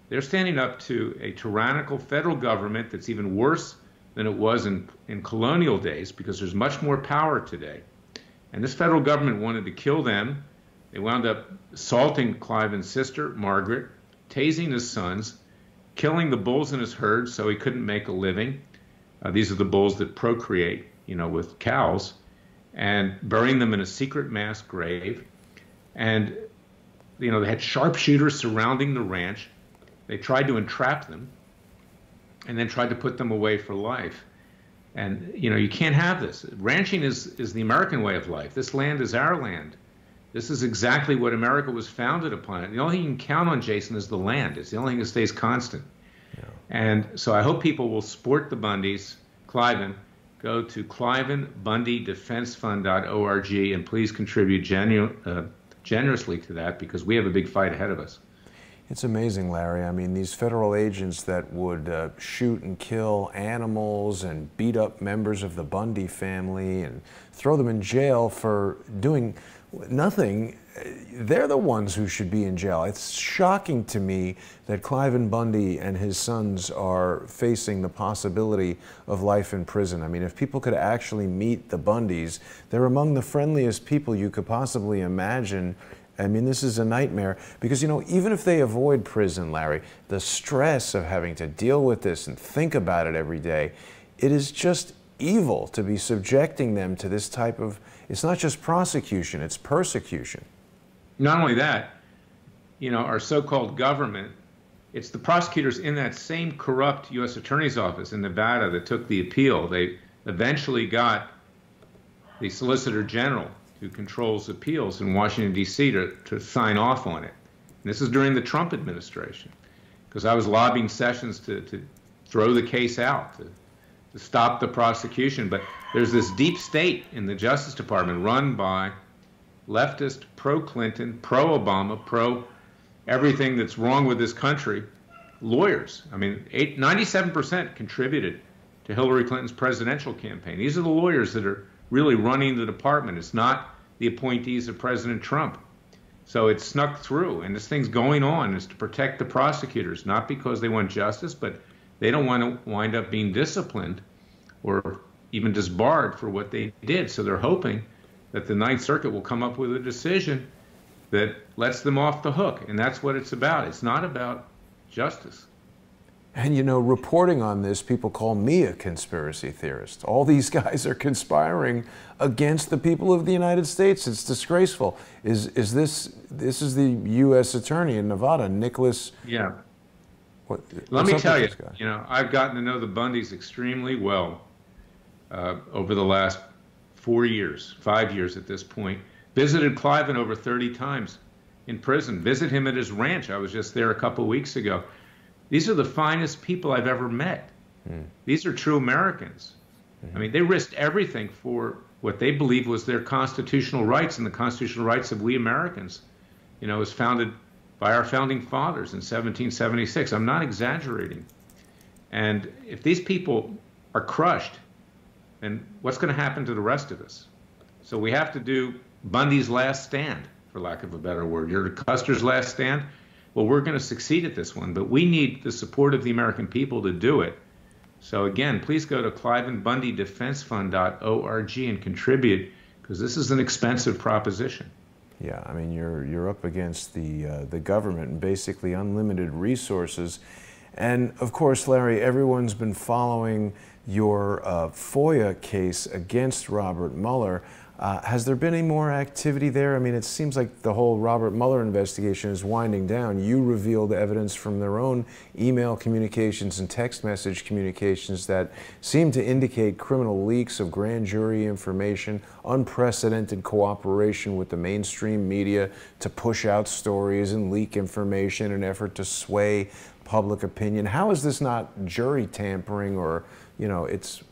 They're standing up to a tyrannical federal government that's even worse than it was in colonial days because there's much more power today. And this federal government wanted to kill them. They wound up assaulting Klayman's sister, Margaret, tasing his sons, killing the bulls in his herd so he couldn't make a living. These are the bulls that procreate, with cows, and burying them in a secret mass grave. And, they had sharpshooters surrounding the ranch. They tried to entrap them and then tried to put them away for life. And, you can't have this. Ranching is the American way of life. This land is our land. This is exactly what America was founded upon. The only thing you can count on, Jason, is the land. It's the only thing that stays constant. Yeah. And so I hope people will support the Bundys. Klayman, go to KlaymanBundyDefenseFund.org and please contribute generously to that because we have a big fight ahead of us. It's amazing, Larry. I mean, these federal agents that would shoot and kill animals and beat up members of the Bundy family and throw them in jail for doing nothing, they're the ones who should be in jail. It's shocking to me that Klayman Bundy and his sons are facing the possibility of life in prison. I mean, if people could actually meet the Bundys, they're among the friendliest people you could possibly imagine. I mean, this is a nightmare because, even if they avoid prison, Larry, the stress of having to deal with this and think about it every day, it is just evil to be subjecting them to this type of, it's not just prosecution, it's persecution. Not only that, our so-called government, it's the prosecutors in that same corrupt U.S. Attorney's Office in Nevada that took the appeal. They eventually got the Solicitor General who controls appeals in Washington, D.C. to sign off on it. And this is during the Trump administration, because I was lobbying Sessions to throw the case out, to stop the prosecution. But there's this deep state in the Justice Department run by leftist, pro-Clinton, pro-Obama, pro-everything that's wrong with this country lawyers. I mean, 97% contributed to Hillary Clinton's presidential campaign. These are the lawyers that are really running the department. It's not the appointees of President Trump. So it's snuck through, and this thing's going on. It's to protect the prosecutors, not because they want justice, but they don't want to wind up being disciplined or even disbarred for what they did. So they're hoping that the Ninth Circuit will come up with a decision that lets them off the hook. And that's what it's about. It's not about justice. And reporting on this, people call me a conspiracy theorist. All these guys are conspiring against the people of the United States. It's disgraceful. This is the U.S. Attorney in Nevada, Nicholas? Yeah. Let me tell you, I've gotten to know the Bundys extremely well over the last 4 years, 5 years at this point. Visited Klayman over 30 times in prison. Visit him at his ranch. I was just there a couple weeks ago. These are the finest people I've ever met. These are true Americans. I mean, they risked everything for what they believe was their constitutional rights, and the constitutional rights of we Americans, was founded by our founding fathers in 1776. I'm not exaggerating. And if these people are crushed, then what's going to happen to the rest of us? So we have to do Bundy's last stand, for lack of a better word. You're Custer's last stand. Well, we're going to succeed at this one, but we need the support of the American people to do it. So again, please go to KlaymanBundyDefenseFund.org and contribute, because this is an expensive proposition. Yeah, I mean, you're up against the government and basically unlimited resources. And of course, Larry, everyone's been following your FOIA case against Robert Mueller. Has there been any more activity there? I mean, it seems like the whole Robert Mueller investigation is winding down. You revealed evidence from their own email communications and text message communications that seem to indicate criminal leaks of grand jury information, unprecedented cooperation with the mainstream media to push out stories and leak information in an effort to sway public opinion. How is this not jury tampering, or, it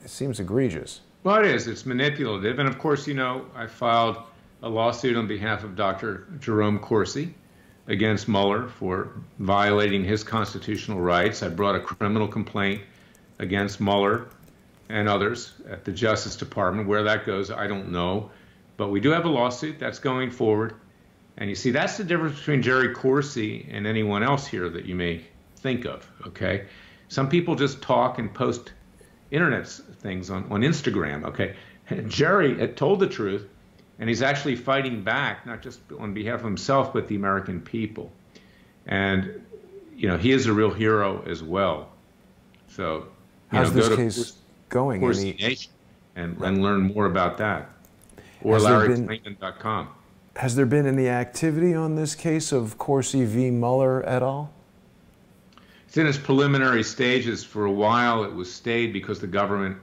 seems egregious? Well, it is. It's manipulative. And of course, I filed a lawsuit on behalf of Dr. Jerome Corsi against Mueller for violating his constitutional rights. I brought a criminal complaint against Mueller and others at the Justice Department. Where that goes, I don't know. But we do have a lawsuit that's going forward. And you see, that's the difference between Jerry Corsi and anyone else here that you may think of, okay? Some people just talk and post internet things on Instagram. Okay, Jerry had told the truth, and he's actually fighting back, not just on behalf of himself, but the American people. And he is a real hero as well. So, how's this go case going? And learn more about that. Or LarryKlayman.com. Has there been any activity on this case of Corsi v. Mueller et al.? It's in its preliminary stages. For a while, it was stayed because the government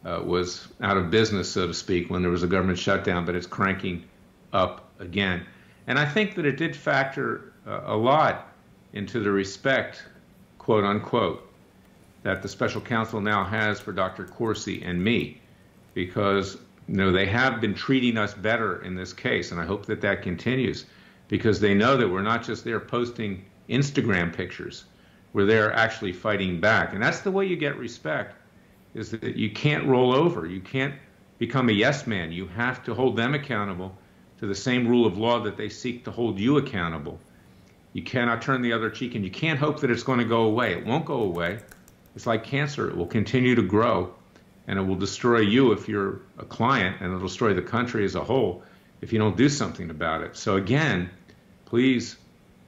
was out of business, so to speak, when there was a government shutdown, but it's cranking up again. And I think that it did factor a lot into the respect, quote unquote, that the special counsel now has for Dr. Corsi and me, because they have been treating us better in this case, and I hope that that continues, because they know that we're not just there posting Instagram pictures, we're there actually fighting back. And that's the way you get respect, is that you can't roll over, you can't become a yes man. You have to hold them accountable to the same rule of law that they seek to hold you accountable. You cannot turn the other cheek, and you can't hope that it's going to go away. It won't go away. It's like cancer. It will continue to grow, and it will destroy you if you're a client, and it'll destroy the country as a whole if you don't do something about it. So again, please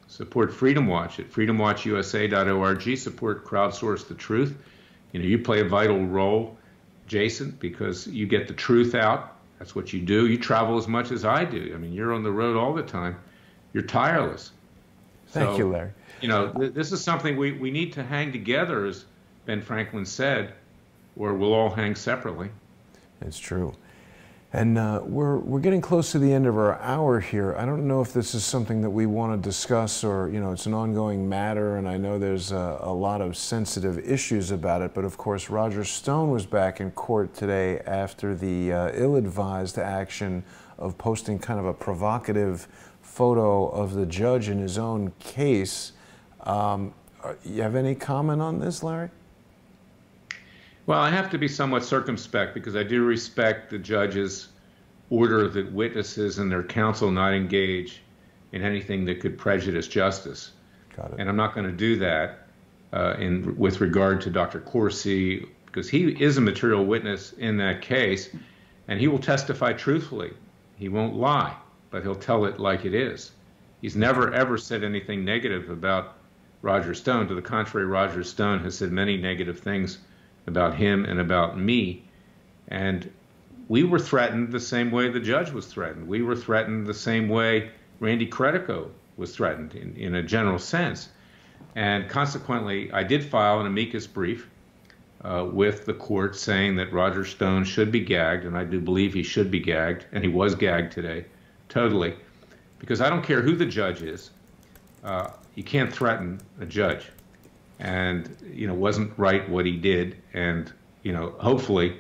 support Freedom Watch at freedomwatchusa.org. Support Crowdsource the Truth. You play a vital role, Jason, because you get the truth out. That's what you do. You travel as much as I do. I mean, you're on the road all the time. You're tireless. Thank you, Larry. This is something we need to hang together, as Ben Franklin said, or we'll all hang separately. It's true. And we're getting close to the end of our hour here. I don't know if this is something that we want to discuss, or it's an ongoing matter, and I know there's a lot of sensitive issues about it, but of course Roger Stone was back in court today after the ill-advised action of posting kind of a provocative photo of the judge in his own case. You have any comment on this, Larry? Well, I have to be somewhat circumspect, because I do respect the judge's order that witnesses and their counsel not engage in anything that could prejudice justice. Got it. And I'm not going to do that with regard to Dr. Corsi, because he is a material witness in that case, and he will testify truthfully. He won't lie, but he'll tell it like it is. He's never, ever said anything negative about Roger Stone. To the contrary, Roger Stone has said many negative things about him and about me. And we were threatened the same way the judge was threatened. We were threatened the same way Randy Credico was threatened, in a general sense. And consequently, I did file an amicus brief with the court saying that Roger Stone should be gagged, and I do believe he should be gagged, and he was gagged today, totally. Because I don't care who the judge is, you can't threaten a judge. And wasn't right what he did, and hopefully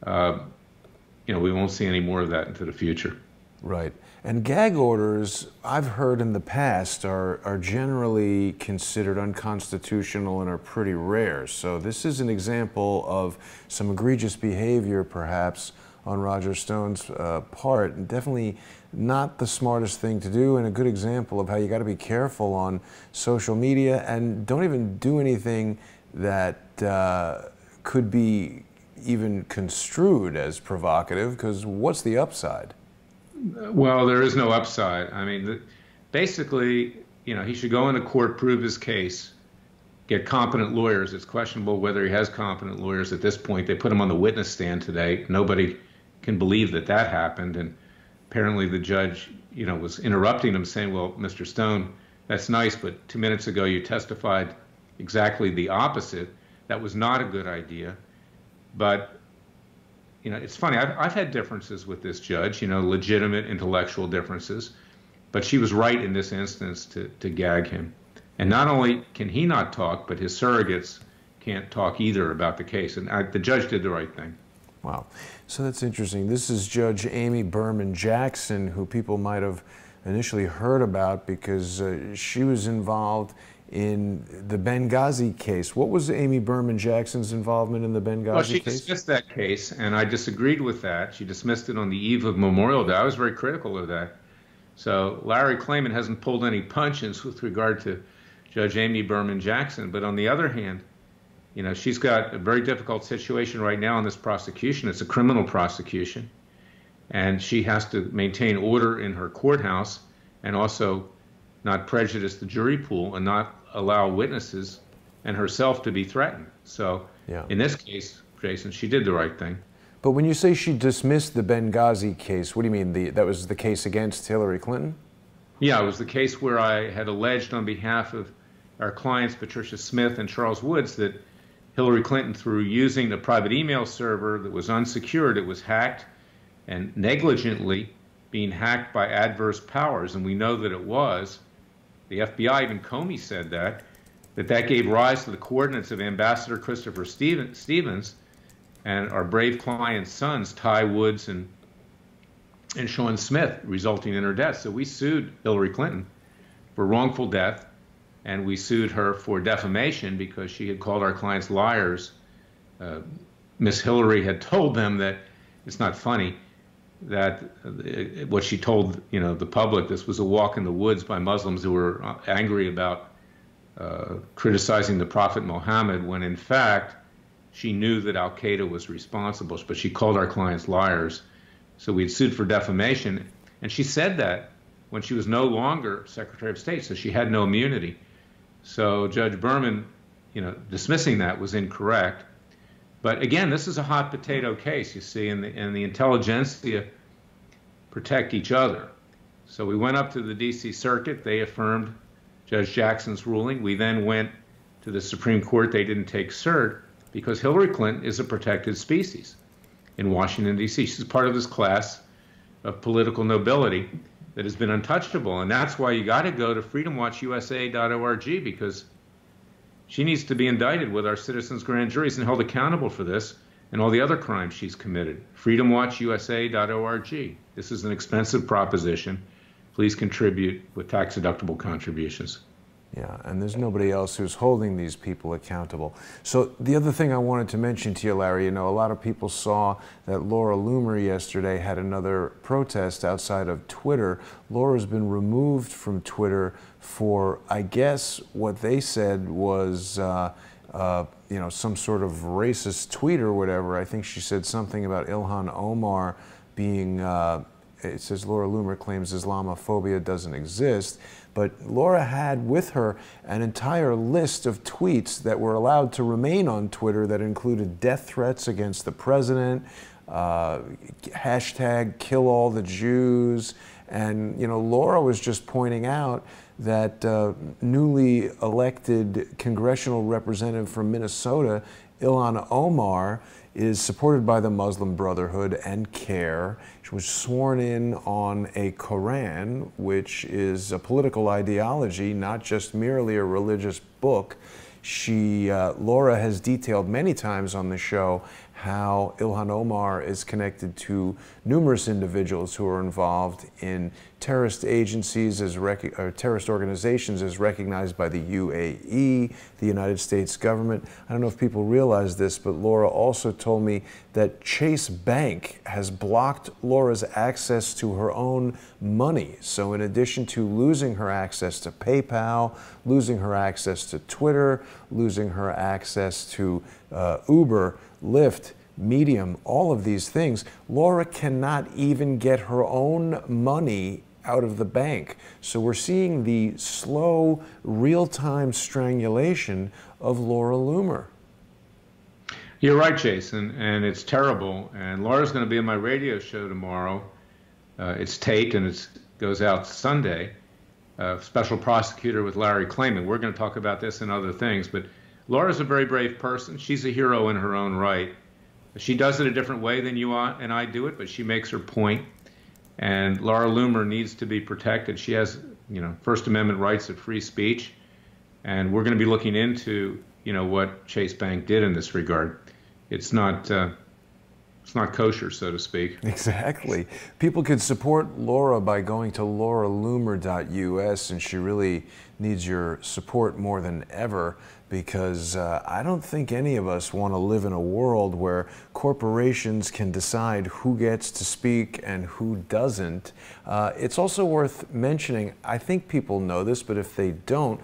we won't see any more of that into the future. Right. And gag orders, I've heard in the past, are generally considered unconstitutional and are pretty rare. So this is an example of some egregious behavior, perhaps, on Roger Stone's part, and definitely not the smartest thing to do, and a good example of how you got to be careful on social media, and don't even do anything that could be even construed as provocative, because what's the upside? Well, there is no upside. I mean, basically, he should go into court, prove his case, get competent lawyers. It's questionable whether he has competent lawyers at this point. They put him on the witness stand today. Nobody can believe that that happened, and apparently the judge, was interrupting him, saying, well, Mr. Stone, that's nice, but 2 minutes ago you testified exactly the opposite. That was not a good idea. But, it's funny. I've had differences with this judge, legitimate intellectual differences, but she was right in this instance to gag him. And not only can he not talk, but his surrogates can't talk either about the case. And the judge did the right thing. Wow. So that's interesting. This is Judge Amy Berman Jackson, who people might have initially heard about because she was involved in the Benghazi case. What was Amy Berman Jackson's involvement in the Benghazi case? Well, she dismissed that case, and I disagreed with that. She dismissed it on the eve of Memorial Day. I was very critical of that. So Larry Klayman hasn't pulled any punches with regard to Judge Amy Berman Jackson. But on the other hand, You know, she's got a very difficult situation right now in this prosecution. It's a criminal prosecution, and she has to maintain order in her courthouse and also not prejudice the jury pool and not allow witnesses and herself to be threatened. So in this case, Jason, she did the right thing. But when you say she dismissed the Benghazi case, what do you mean? That was the case against Hillary Clinton? Yeah, it was the case where I had alleged on behalf of our clients, Patricia Smith and Charles Woods, that Hillary Clinton, through using a private email server that was unsecured, it was hacked and negligently being hacked by adverse powers. And we know that it was. The FBI, even Comey said that gave rise to the coordinates of Ambassador Christopher Stevens and our brave client's sons, Ty Woods and Sean Smith, resulting in her death. So we sued Hillary Clinton for wrongful death, and we sued her for defamation because she had called our clients liars. Miss Hillary had told them that, it's not funny, that what she told the public, this was a walk in the woods by Muslims who were angry about criticizing the Prophet Muhammad, when in fact she knew that Al-Qaeda was responsible, but she called our clients liars. So we had sued for defamation, and she said that when she was no longer Secretary of State, so she had no immunity. So Judge Berman, dismissing that was incorrect. But again, this is a hot potato case, you see, and the intelligentsia protect each other. So we went up to the D.C. Circuit. They affirmed Judge Jackson's ruling. We then went to the Supreme Court. They didn't take cert because Hillary Clinton is a protected species in Washington, D.C. She's part of this class of political nobility that has been untouchable. And that's why you got to go to freedomwatchusa.org, because she needs to be indicted with our citizens' grand juries and held accountable for this and all the other crimes she's committed. freedomwatchusa.org. This is an expensive proposition. Please contribute with tax-deductible contributions. Yeah, and there's nobody else who's holding these people accountable. So the other thing I wanted to mention to you, Larry, a lot of people saw that Laura Loomer yesterday had another protest outside of Twitter. Laura's been removed from Twitter for, I guess, what they said was, some sort of racist tweet or whatever. I think she said something about Ilhan Omar being, it says Laura Loomer claims Islamophobia doesn't exist. But Laura had with her an entire list of tweets that were allowed to remain on Twitter that included death threats against the president, hashtag kill all the Jews. And, Laura was just pointing out that newly elected congressional representative from Minnesota, Ilhan Omar, is supported by the Muslim Brotherhood and CARE. She was sworn in on a Quran, which is a political ideology, not just merely a religious book. Laura has detailed many times on the show how Ilhan Omar is connected to numerous individuals who are involved in terrorist agencies or terrorist organizations as recognized by the UAE, the United States government. I don't know if people realize this, but Laura also told me that Chase Bank has blocked Laura's access to her own money. So in addition to losing her access to PayPal, losing her access to Twitter, losing her access to Uber, Lyft, Medium, all of these things, Laura cannot even get her own money out of the bank. So we're seeing the slow, real-time strangulation of Laura Loomer. You're right, Jason, and it's terrible. And Laura's going to be on my radio show tomorrow. It's taped and it goes out Sunday. Special prosecutor with Larry Klayman. We're going to talk about this and other things, but Laura's a very brave person. She's a hero in her own right. She does it a different way than you and I do it, but she makes her point. And Laura Loomer needs to be protected. She has, First Amendment rights of free speech, and we're going to be looking into, what Chase Bank did in this regard. It's not kosher, so to speak. Exactly. People can support Laura by going to lauraloomer.us, and she really needs your support more than ever, because I don't think any of us want to live in a world where corporations can decide who gets to speak and who doesn't. It's also worth mentioning, I think people know this, but if they don't,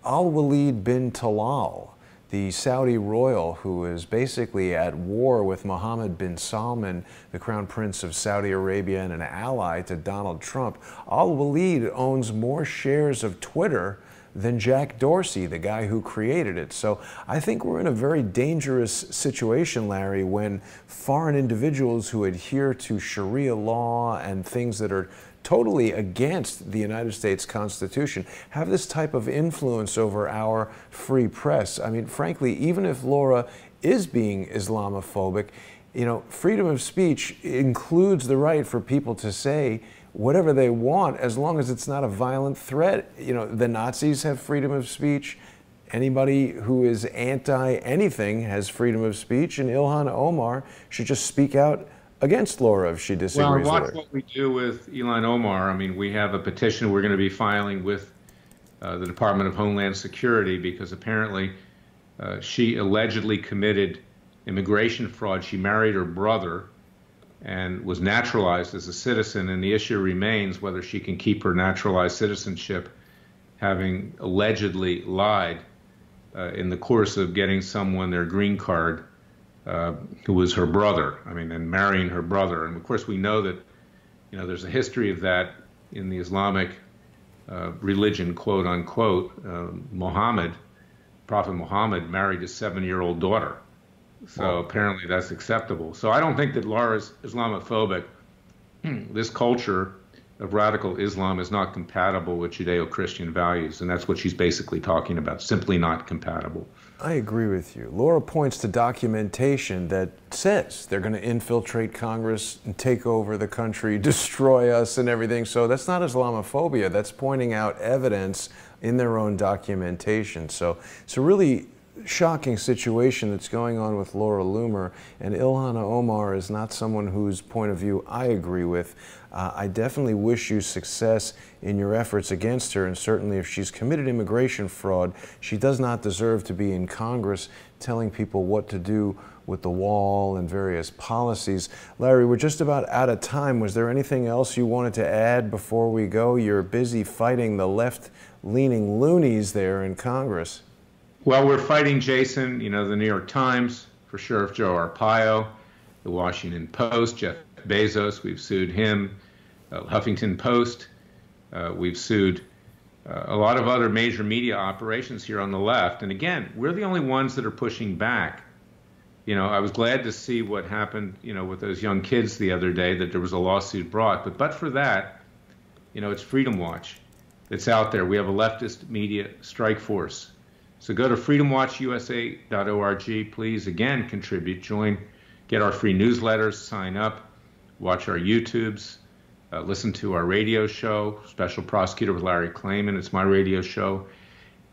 Al-Walid bin Talal, the Saudi royal who is basically at war with Mohammed bin Salman, the Crown Prince of Saudi Arabia and an ally to Donald Trump. Al-Walid owns more shares of Twitter than Jack Dorsey, the guy who created it. So I think we're in a very dangerous situation, Larry, when foreign individuals who adhere to Sharia law and things that are totally against the United States Constitution have this type of influence over our free press. I mean, frankly, even if Laura is being Islamophobic, you know, freedom of speech includes the right for people to say whatever they want as long as it's not a violent threat. You know, the Nazis have freedom of speech. Anybody who is anti-anything has freedom of speech, and Ilhan Omar should just speak out against Laura if she disagrees with her. Watch what we do with Ilhan Omar. I mean, we have a petition we're going to be filing with the Department of Homeland Security because apparently she allegedly committed immigration fraud. She married her brother and was naturalized as a citizen, and the issue remains whether she can keep her naturalized citizenship, having allegedly lied in the course of getting someone their green card who was her brother, and marrying her brother. And of course we know that, you know, there's a history of that in the Islamic religion, quote unquote. Prophet Muhammad married his 7-year-old daughter. So apparently that's acceptable. So I don't think that Laura's Islamophobic. This culture of radical Islam is not compatible with Judeo-Christian values, and that's what she's basically talking about, simply not compatible. I agree with you. Laura points to documentation that says they're going to infiltrate Congress and take over the country, destroy us and everything. So that's not Islamophobia. That's pointing out evidence in their own documentation. So it's a really shocking situation that's going on with Laura Loomer, and Ilhan Omar is not someone whose point of view I agree with. I definitely wish you success in your efforts against her, and certainly if she's committed immigration fraud, she does not deserve to be in Congress telling people what to do with the wall and various policies. Larry, we're just about out of time. Was there anything else you wanted to add before we go? You're busy fighting the left-leaning loonies there in Congress. Well, we're fighting, Jason, you know, the New York Times for Sheriff Joe Arpaio, the Washington Post, Jeff Bezos, we've sued him, Huffington Post, we've sued a lot of other major media operations here on the left. And again, we're the only ones that are pushing back. You know, I was glad to see what happened, you know, with those young kids the other day, that there was a lawsuit brought. But for that, you know, it's Freedom Watch that's out there. We have a leftist media strike force. So go to freedomwatchusa.org. Please, again, contribute, join, get our free newsletters, sign up, watch our YouTubes, listen to our radio show, Special Prosecutor with Larry Klayman. It's my radio show.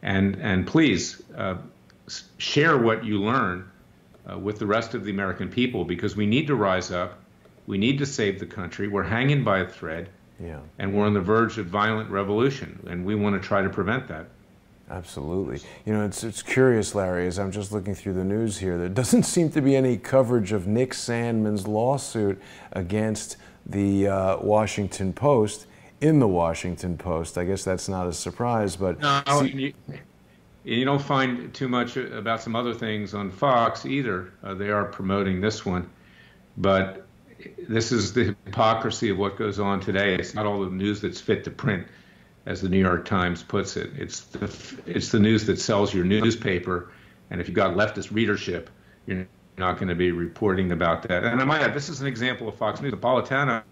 And please share what you learn with the rest of the American people, because we need to rise up. We need to save the country. We're hanging by a thread, and we're on the verge of violent revolution, and we want to try to prevent that. Absolutely. You know, it's curious, Larry, as I'm just looking through the news here, there doesn't seem to be any coverage of Nick Sandmann's lawsuit against the Washington Post in the Washington Post. I guess that's not a surprise, but... No, you don't find too much about some other things on Fox either. They are promoting this one. But this is the hypocrisy of what goes on today. It's not all the news that's fit to print, as the New York Times puts it. It's the news that sells your newspaper, and if you've got leftist readership, you're not going to be reporting about that. And I might add, this is an example of Fox News. Napolitano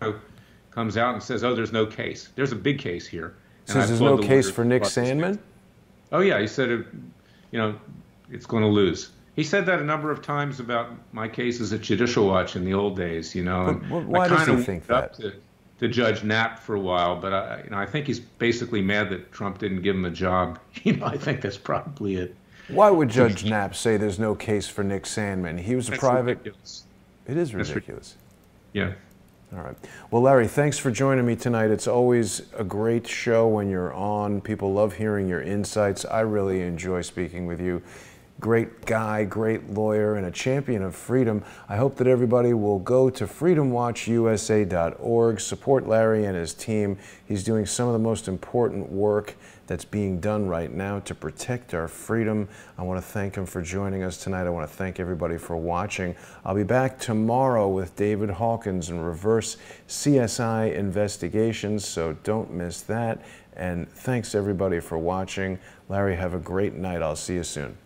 comes out and says, oh, there's no case. There's a big case here. Says there's no case for Nick Sandmann? Oh, yeah, he said, you know, it's going to lose. He said that a number of times about my cases at Judicial Watch in the old days, you know. But why does he think that? To Judge Knapp for a while, but I think he's basically mad that Trump didn't give him a job. You know, I think that's probably it. Why would Judge Knapp say there's no case for Nick Sandmann? He was a private... Ridiculous. It is ridiculous. Yeah. All right. Well, Larry, thanks for joining me tonight. It's always a great show when you're on. People love hearing your insights. I really enjoy speaking with you. great guy, great lawyer, and a champion of freedom. I hope that everybody will go to freedomwatchusa.org, support Larry and his team. He's doing some of the most important work that's being done right now to protect our freedom. I want to thank him for joining us tonight. I want to thank everybody for watching. I'll be back tomorrow with David Hawkins and Reverse CSI Investigations, so don't miss that. And thanks everybody for watching. Larry, have a great night. I'll see you soon.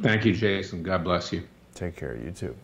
Thank you, Jason. God bless you. Take care. You too.